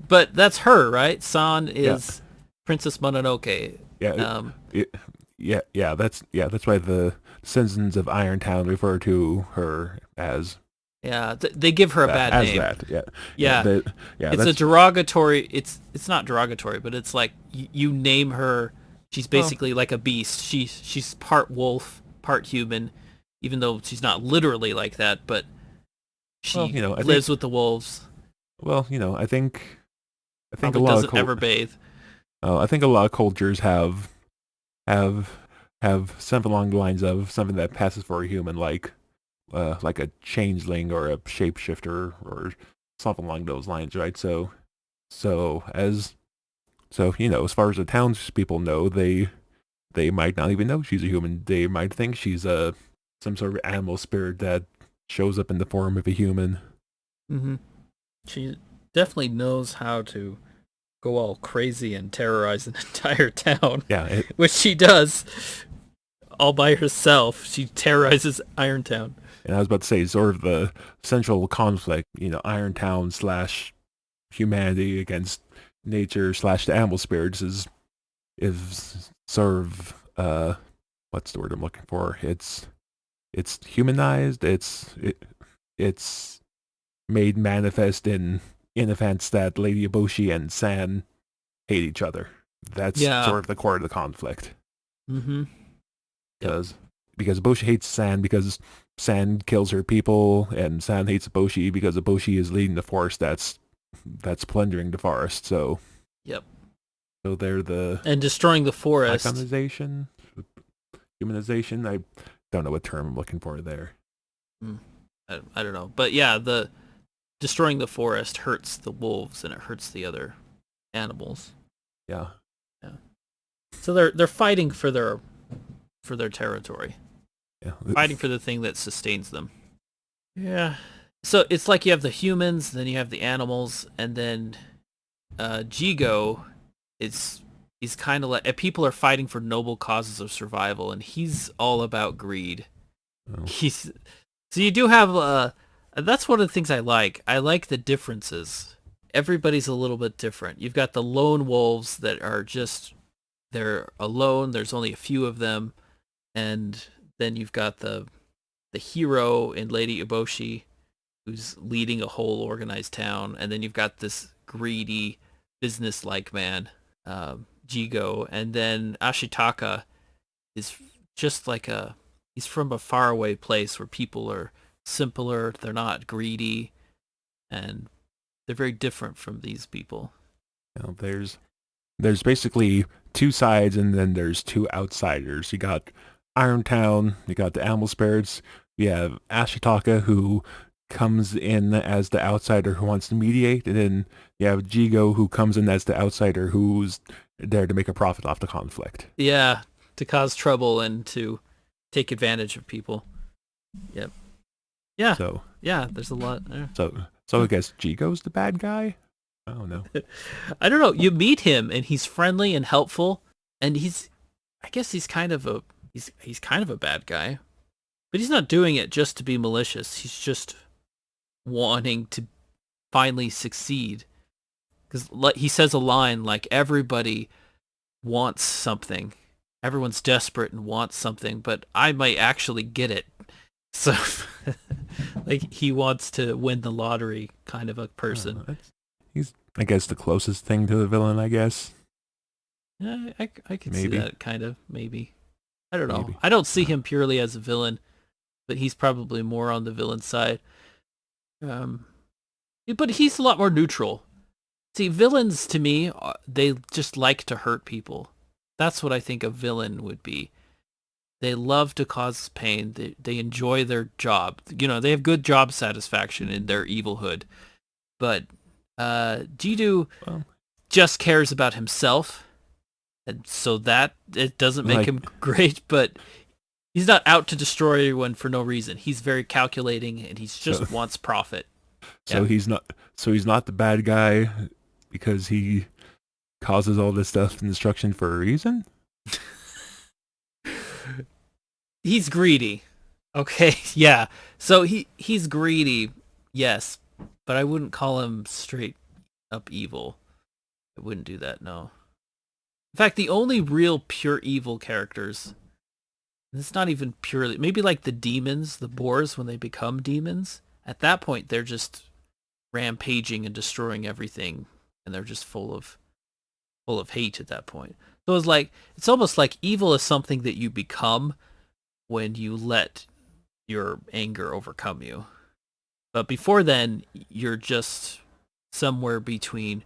But that's her, right? San yeah, is Princess Mononoke. yeah, Um, it, that's why the citizens of Irontown refer to her yeah, they give her a bad as name. that. Yeah, yeah, Yeah, it's a that's derogatory. It's not derogatory, but it's like you name her. She's well, basically like a beast. She's part wolf, part human, even though she's not literally like that. But well, she I think, lives with the wolves. I think a Probably lot of doesn't ever bathe. I think a lot of cultures have have something along the lines of something that passes for a human, like a changeling or a shapeshifter or something along those lines, right? So as as far as the townspeople know, they might not even know she's a human. They might think she's a some sort of animal spirit that shows up in the form of a human. Hmm. She definitely knows how to go all crazy and terrorize an entire town, Yeah, which she does all by herself. She terrorizes Irontown. and I was about to say sort of the central conflict, Irontown slash humanity against nature slash the animal spirits is sort of what's the word I'm looking for? It's humanized. It's made manifest in events that Lady Eboshi and San hate each other. That's Yeah. sort of the core of the conflict. Mm-hmm. Yep. Because Eboshi hates San because San kills her people, and San hates Eboshi because Eboshi is leading the force that's plundering the forest. Yep. So they're the And destroying the forest. iconization, humanization. I don't know what term I'm looking for there. Mm, I don't know, but yeah, the destroying the forest hurts the wolves and it hurts the other animals. Yeah. Yeah. So they're fighting for their territory, Yeah. fighting for the thing that sustains them. Yeah. So it's like you have the humans, then you have the animals, and then Jigo is he's kind of like people are fighting for noble causes of survival, and he's all about greed. Oh. He's so you do have that's one of the things I like. I like the differences. Everybody's a little bit different. You've got the lone wolves that are just they're alone. There's only a few of them, and then you've got the hero in Lady Eboshi, who's leading a whole organized town, and then you've got this greedy, business-like man, Jigo, and then Ashitaka is just like he's from a faraway place where people are simpler, they're not greedy, and they're very different from these people. There's basically two sides, and then there's two outsiders. You got Irontown, you got the animal spirits. You have Ashitaka, who comes in as the outsider who wants to mediate, and then you have Jigo, who comes in as the outsider who's there to make a profit off the conflict. Yeah, to cause trouble and to take advantage of people. Yep. Yeah. So Yeah, there's a lot there. so I guess Jigo's the bad guy. I don't know. I don't know. You meet him and he's friendly and helpful, and I guess he's kind of he's kind of a bad guy, but he's not doing it just to be malicious. He's just wanting to finally succeed. Because he says a line like, everybody wants something. Everyone's desperate and wants something, but I might actually get it. So, like, he wants to win the lottery kind of a person. He's, I guess, the closest thing to the villain, I guess. Yeah, I could Maybe. see that kind of, maybe. I don't know. Maybe. I don't see him purely as a villain, but he's probably more on the villain side. But he's a lot more neutral. See, villains to me, they just like to hurt people. That's what I think a villain would be. They love to cause pain. They enjoy their job. They have good job satisfaction in their evilhood. But Jidu just cares about himself. And so that it doesn't make him great, but he's not out to destroy everyone for no reason. He's very calculating and he just wants profit. Yeah. So he's not the bad guy because he causes all this stuff and destruction for a reason. He's greedy. Okay, yeah. So he's greedy, yes, but I wouldn't call him straight up evil. I wouldn't do that, no. In fact, the only real pure evil characters, and it's not even purely, maybe like the demons, the boars when they become demons, at that point they're just rampaging and destroying everything, and they're just full of hate at that point. So it's almost like evil is something that you become when you let your anger overcome you. But before then, you're just somewhere between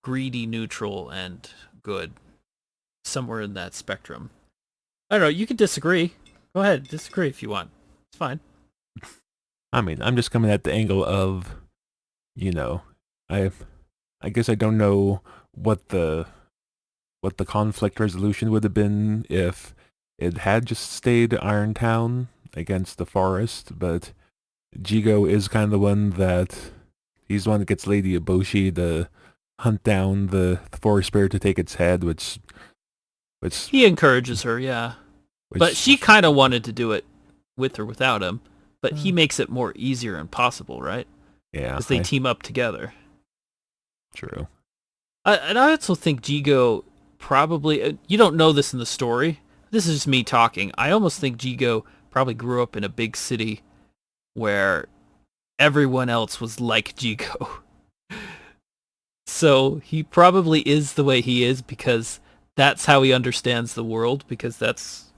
greedy, neutral, and good. Somewhere in that spectrum. I don't know. You can disagree. Go ahead, disagree if you want. It's fine. I mean, I'm just coming at the angle of, you know, I I guess I don't know what the conflict resolution would have been if it had just stayed Irontown against the forest, but Jigo is kind of the one that he's the one that gets Lady Eboshi to hunt down the forest spirit to take its head, which He encourages her, yeah. But which she kind of wanted to do it with or without him. But he uh, makes it more easier and possible, right? yeah, Because they team up together. true. And I also think Jigo probably, you don't know this in the story. This is just me talking. I almost think Jigo probably grew up in a big city where everyone else was like Jigo. So he probably is the way he is because that's how he understands the world, because that's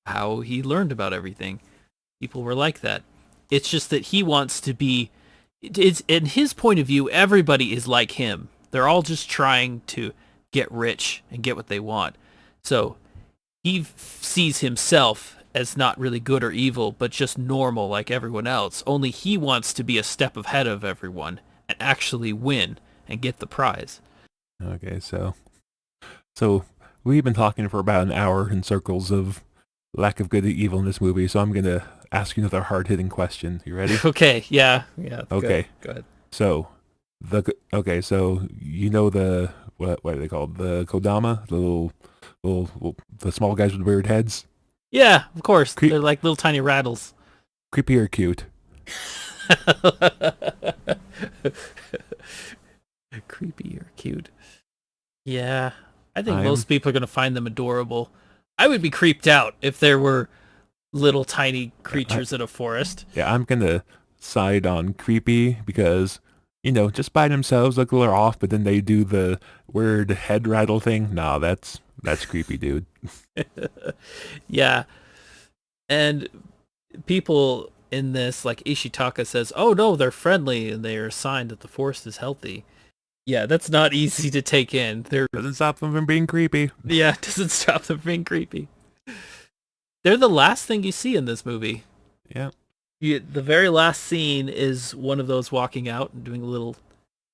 how he learned about everything. People were like that. It's just that he wants to be, it's in his point of view, everybody is like him. They're all just trying to get rich and get what they want. So he sees himself as not really good or evil, but just normal like everyone else. Only he wants to be a step ahead of everyone and actually win and get the prize. Okay, so we've been talking for about an hour in circles of lack of good and evil in this movie, so I'm gonna ask you another hard-hitting question. You ready? Okay, yeah, good. Okay. Go ahead. So so you know what are they called? The Kodama, the the small guys with weird heads. Yeah, of course. Cre- They're like little tiny rattles. creepy or cute? Creepy or cute. Yeah, I think I'm most people are going to find them adorable. I would be creeped out if there were little tiny I, creatures in a forest. yeah, I'm gonna side on creepy because just by themselves look a little off, but then they do the weird head rattle thing. Nah, that's creepy, dude. Yeah, and people in this, like Ishitaka says, oh no, they're friendly and they are a sign that the forest is healthy. Yeah, that's not easy to take in. They're Doesn't stop them from being creepy. Yeah, it doesn't stop them from being creepy. They're the last thing you see in this movie. Yeah. The very last scene is one of those walking out and doing a little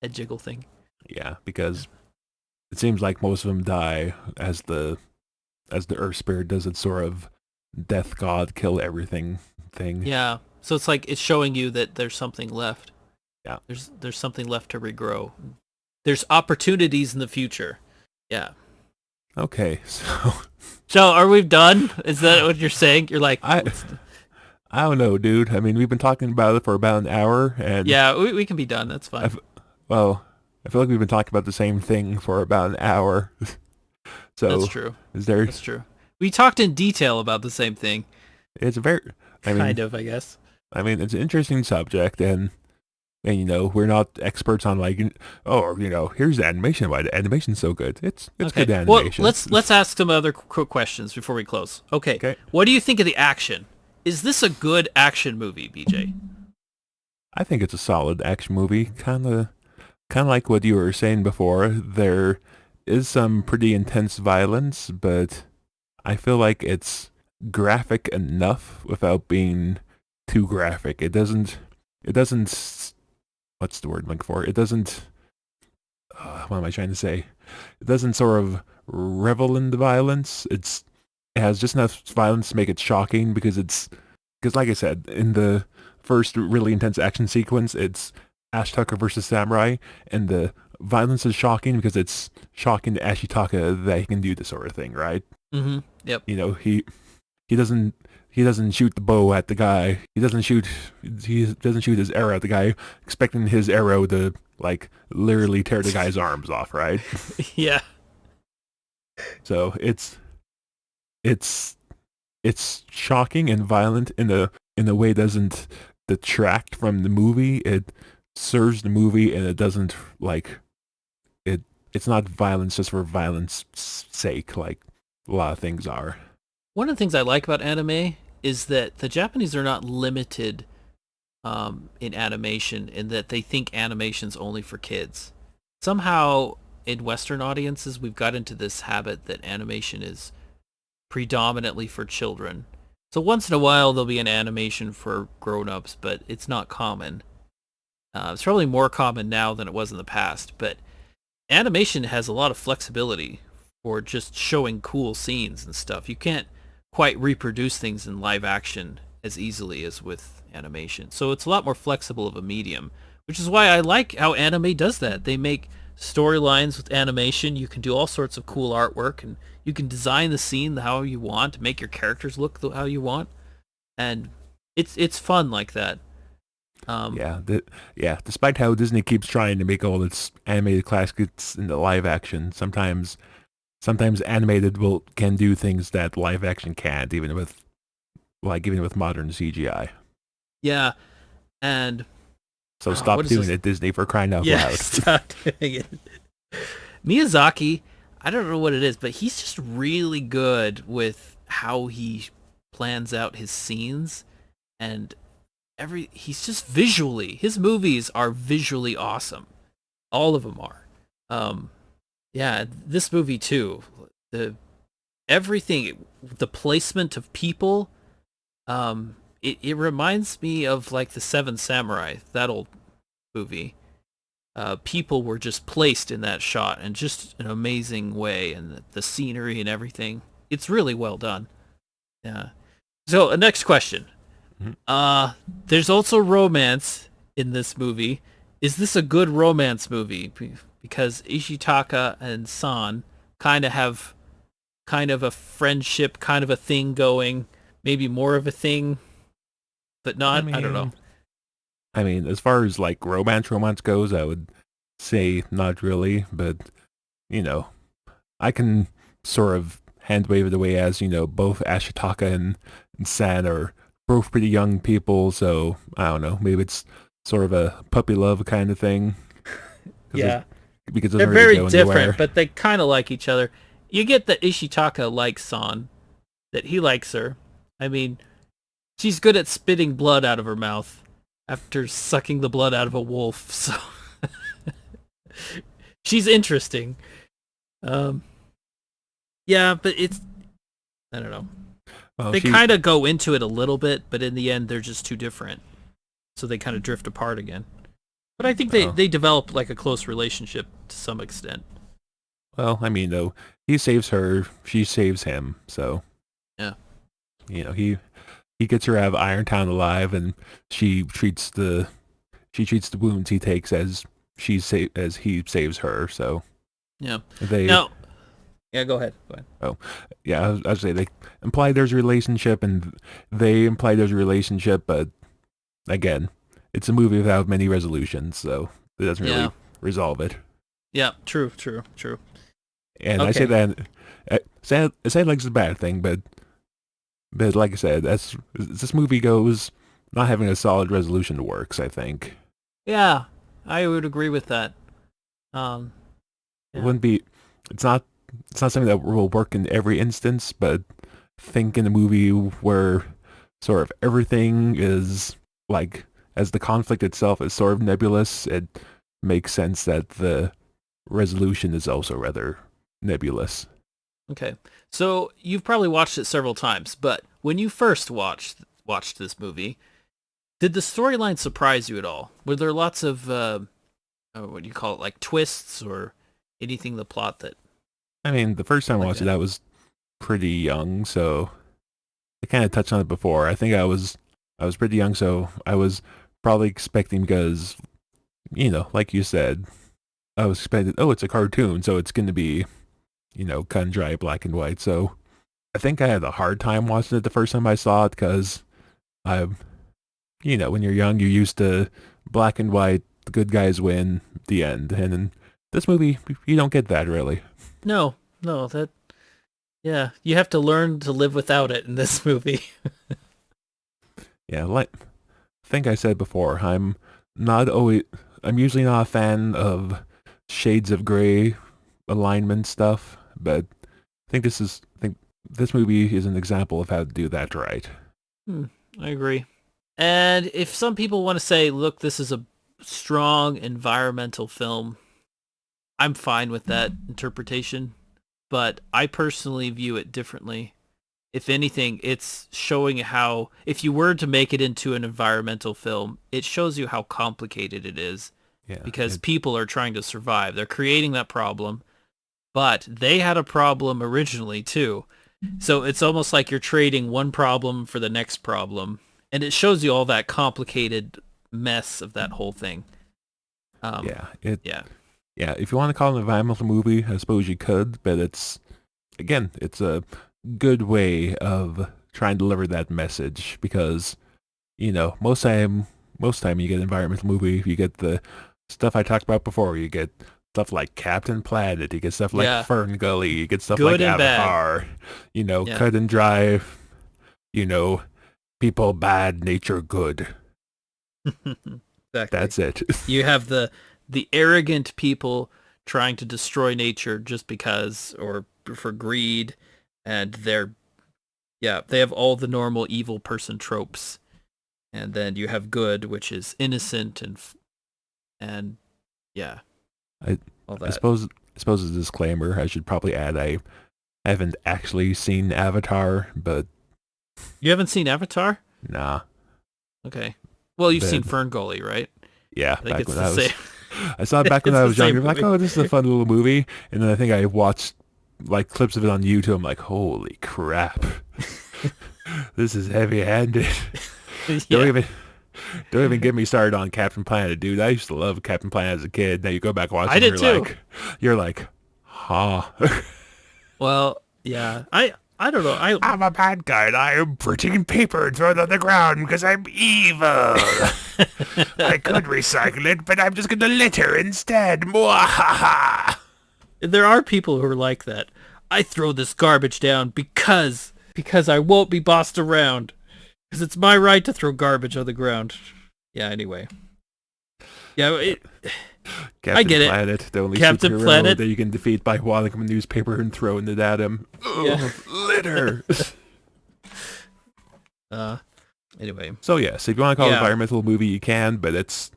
head jiggle thing. Yeah, because it seems like most of them die as the Earth Spirit does its sort of death god kill everything thing. Yeah, so it's like it's showing you that there's something left. Yeah. There's something left to regrow. There's opportunities in the future. Yeah. Okay, so So are we done? Is that what you're saying? You're like, I I don't know, dude. I mean, we've been talking about it for about an hour, and yeah, we can be done. That's fine. well, I feel like we've been talking about the same thing for about an hour. So That's true. is there? That's true. We talked in detail about the same thing. It's a very. I mean, Kind of, I guess. I mean, it's an interesting subject, and we're not experts on like, oh, here's the animation. Why the animation's so good? It's Okay. good Well, animation. let's ask some other quick questions before we close. Okay. Okay. What do you think of the action? Is this a good action movie, BJ? I think it's a solid action movie. Kind of like what you were saying before. There is some pretty intense violence, but I feel like it's graphic enough without being too graphic. It doesn't. What's the word I'm looking for? It doesn't. What am I trying to say? It doesn't sort of revel in the violence. It has just enough violence to make it shocking because like I said, in the first really intense action sequence, it's Ash Tucker versus Samurai, and the violence is shocking because it's shocking to Ashitaka that he can do this sort of thing, right? Mm-hmm. Yep. You know, he doesn't he doesn't shoot the bow at the guy. He doesn't shoot his arrow at the guy, expecting his arrow to like literally tear the guy's arms off, right? Yeah. So it's it's shocking and violent in a way that doesn't detract from the movie. It serves the movie, and it doesn't like it. It's not violence just for violence sake, like a lot of things are. One of the things I like about anime is that the Japanese are not limited in animation, in that they think animation's only for kids. Somehow, in Western audiences, we've got into this habit that animation is predominantly for children. So once in a while, there'll be an animation for grown-ups, but it's not common. It's probably more common now than it was in the past, but animation has a lot of flexibility for just showing cool scenes and stuff. You can't quite reproduce things in live action as easily as with animation. So it's a lot more flexible of a medium, which is why I like how anime does that. They make storylines with animation. You can do all sorts of cool artwork, and you can design the scene how you want, make your characters look how you want, and it's fun like that. Um, Yeah. Despite how Disney keeps trying to make all its animated classics into live action, sometimes animated will can do things that live action can't, even with modern CGI. yeah, and So what stop is doing this? it, Disney, for crying out Yeah, loud. stop doing it. Miyazaki, I don't know what it is, but he's just really good with how he plans out his scenes, and he's just visually, his movies are visually awesome. All of them are. Um yeah, this movie too. The everything, the placement of people, it reminds me of like the Seven Samurai, that old movie. People were just placed in that shot in just an amazing way, and the scenery and everything. It's really well done. Yeah. So, next question. Mhm. There's also romance in this movie. Is this a good romance movie? Because Ishitaka and San kind of have kind of a friendship, kind of a thing going, maybe more of a thing, but I not. I don't know. mean, as far as like romance goes, I would say not really, but you know, I can sort of hand wave it away as both Ashitaka and San are both pretty young people, so I don't know. Maybe it's sort of a puppy love kind of thing Yeah. because it They're doesn't really very go different, anywhere. but they kind of like each other. You get that Ishitaka likes San, that he likes her. I mean, she's good at spitting blood out of her mouth after sucking the blood out of a wolf, so she's interesting. Um, yeah, but I don't know. Well, They she kind of go into it a little bit, but in the end, they're just too different. So they kind of drift apart again. But I think well, they develop like a close relationship to some extent. though he saves her, she saves him, so Yeah. he gets her out of Irontown alive, and she treats the she treats the wounds he takes as as he saves her. So Yeah. they Now, yeah, go ahead. Go ahead. oh yeah, I was say they imply there's a relationship, and they imply there's a relationship, but again, it's a movie without many resolutions, so it doesn't Yeah. really resolve it. Yeah. True. True. True. And I say Okay. that say like it's a bad thing, but like I said, that's this movie goes not having a solid resolution works. I think Yeah, I would agree with that. Um, it yeah. wouldn't be. It's not. It's not something that will work in every instance, but think in a movie where sort of everything is like as the conflict itself is sort of nebulous, it makes sense that the resolution is also rather nebulous. Okay. So you've probably watched it several times, but when you first watched this movie, did the storyline surprise you at all? Were there lots of what do you call it, like twists or anything in the plot that I mean, the first time I like watched it, that? I was pretty young, so I kind of touched on it before. I think I was pretty young, so I was probably expecting because like you said, I was expecting, oh, it's a cartoon, so it's going to be, cut and dry, black and white. So I think I had a hard time watching it the first time I saw it because I, when you're young, you're used to black and white, the good guys win, the end. And in this movie, you don't get that really. No, yeah, you have to learn to live without it in this movie. Yeah, like I think I said before, I'm usually not a fan of shades of gray alignment stuff, but I think this movie is an example of how to do that right. I agree. And if some people want to say, look, this is a strong environmental film, I'm fine with that interpretation, but I personally view it differently. If anything, it's showing how, if you were to make it into an environmental film, it shows you how complicated it is. Yeah, Because people are trying to survive. They're creating that problem, but they had a problem originally too. So it's almost like you're trading one problem for the next problem. And it shows you all that complicated mess of that whole thing. yeah, Yeah. yeah. If you want to call it an environmental movie, I suppose you could, but it's a good way of trying to deliver that message because most time you get an environmental movie, you get the stuff I talked about before. You get stuff like Captain Planet, you get stuff like Yeah. Fern Gully, you get stuff Good like and bad. Avatar, Yeah. Cut and Dry, you know, people bad, nature good. Exactly. That's it. You have the arrogant people trying to destroy nature just because, or for greed, and they have all the normal evil person tropes. And then you have good, which is innocent and yeah, I all I that. suppose as a disclaimer, I should probably add I haven't actually seen Avatar, but You haven't seen Avatar? nah. Okay. Well, you've seen But Ferngully, right? yeah, I think back it's when the I was same. I saw it back when It's I the was same younger. Like, movie. oh, this is a fun little movie. And then I think I watched like clips of it on YouTube. I'm like, holy crap, this is heavy-handed. Don't Yeah. even get me started on Captain Planet, dude. I used to love Captain Planet as a kid. Now you go back watching, I did too. You're like, huh? Well, yeah. I don't know. I'm a bad guy and I am printing paper and throwing it on the ground because I'm evil. I could recycle it, but I'm just going to litter instead. Mwahaha. There are people who are like that. I throw this garbage down because I won't be bossed around. Because it's my right to throw garbage on the ground. Yeah, anyway. Yeah, I get Planet, the only Captain superhero Planet. that you can defeat by wadding him a newspaper and throwing it at him. Yeah. Litter. Anyway. So yes, if you want to call it Yeah. an environmental movie, you can, but it's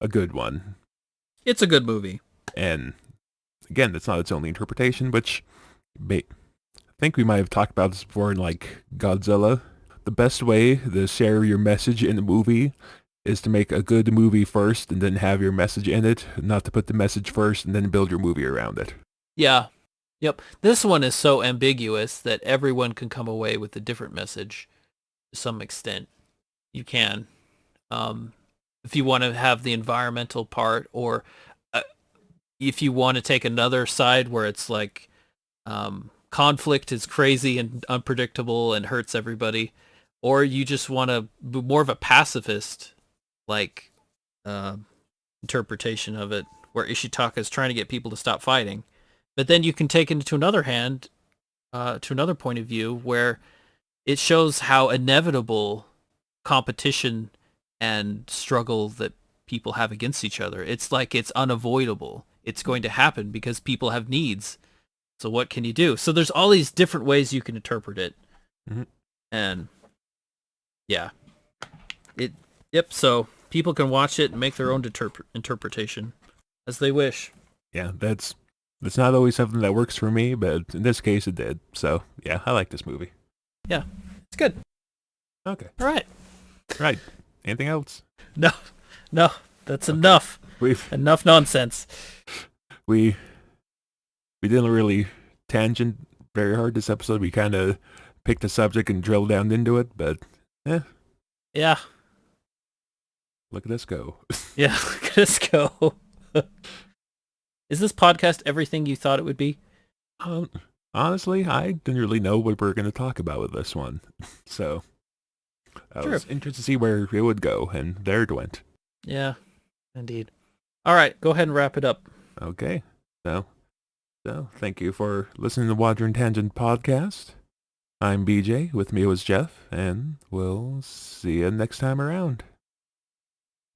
a good one. It's a good movie. And again, it's not its only interpretation, which I think we might have talked about this before in like Godzilla. The best way to share your message in a movie is to make a good movie first and then have your message in it, not to put the message first and then build your movie around it. Yeah. Yep. This one is so ambiguous that everyone can come away with a different message to some extent. You can. If you want to have the environmental part, or if you want to take another side where it's like conflict is crazy and unpredictable and hurts everybody, or you just want to be more of a pacifist like interpretation of it, where Ishitaka is trying to get people to stop fighting. But then you can take it to another hand, to another point of view, where it shows how inevitable competition and struggle that people have against each other. It's like it's unavoidable. It's going to happen because people have needs. So what can you do? So there's all these different ways you can interpret it. Mm-hmm. And yeah. Yep, so people can watch it and make their own interpretation as they wish. Yeah, that's not always something that works for me, but in this case it did. So yeah, I like this movie. Yeah, it's good. Okay. All right. Right. Anything else? No, that's enough. Enough nonsense. We didn't really tangent very hard this episode. We kind of picked a subject and drilled down into it, but Yeah. look at us go. Yeah. Nabisco. Is this podcast everything you thought it would be? Um, honestly, I didn't really know what we were going to talk about with this one. So I True. was interested to see where it would go, and there it went. Yeah, indeed. All right, go ahead and wrap it up. Okay. So thank you for listening to Water Tangent Podcast. I'm BJ, with me was Jeff, and we'll see you next time around.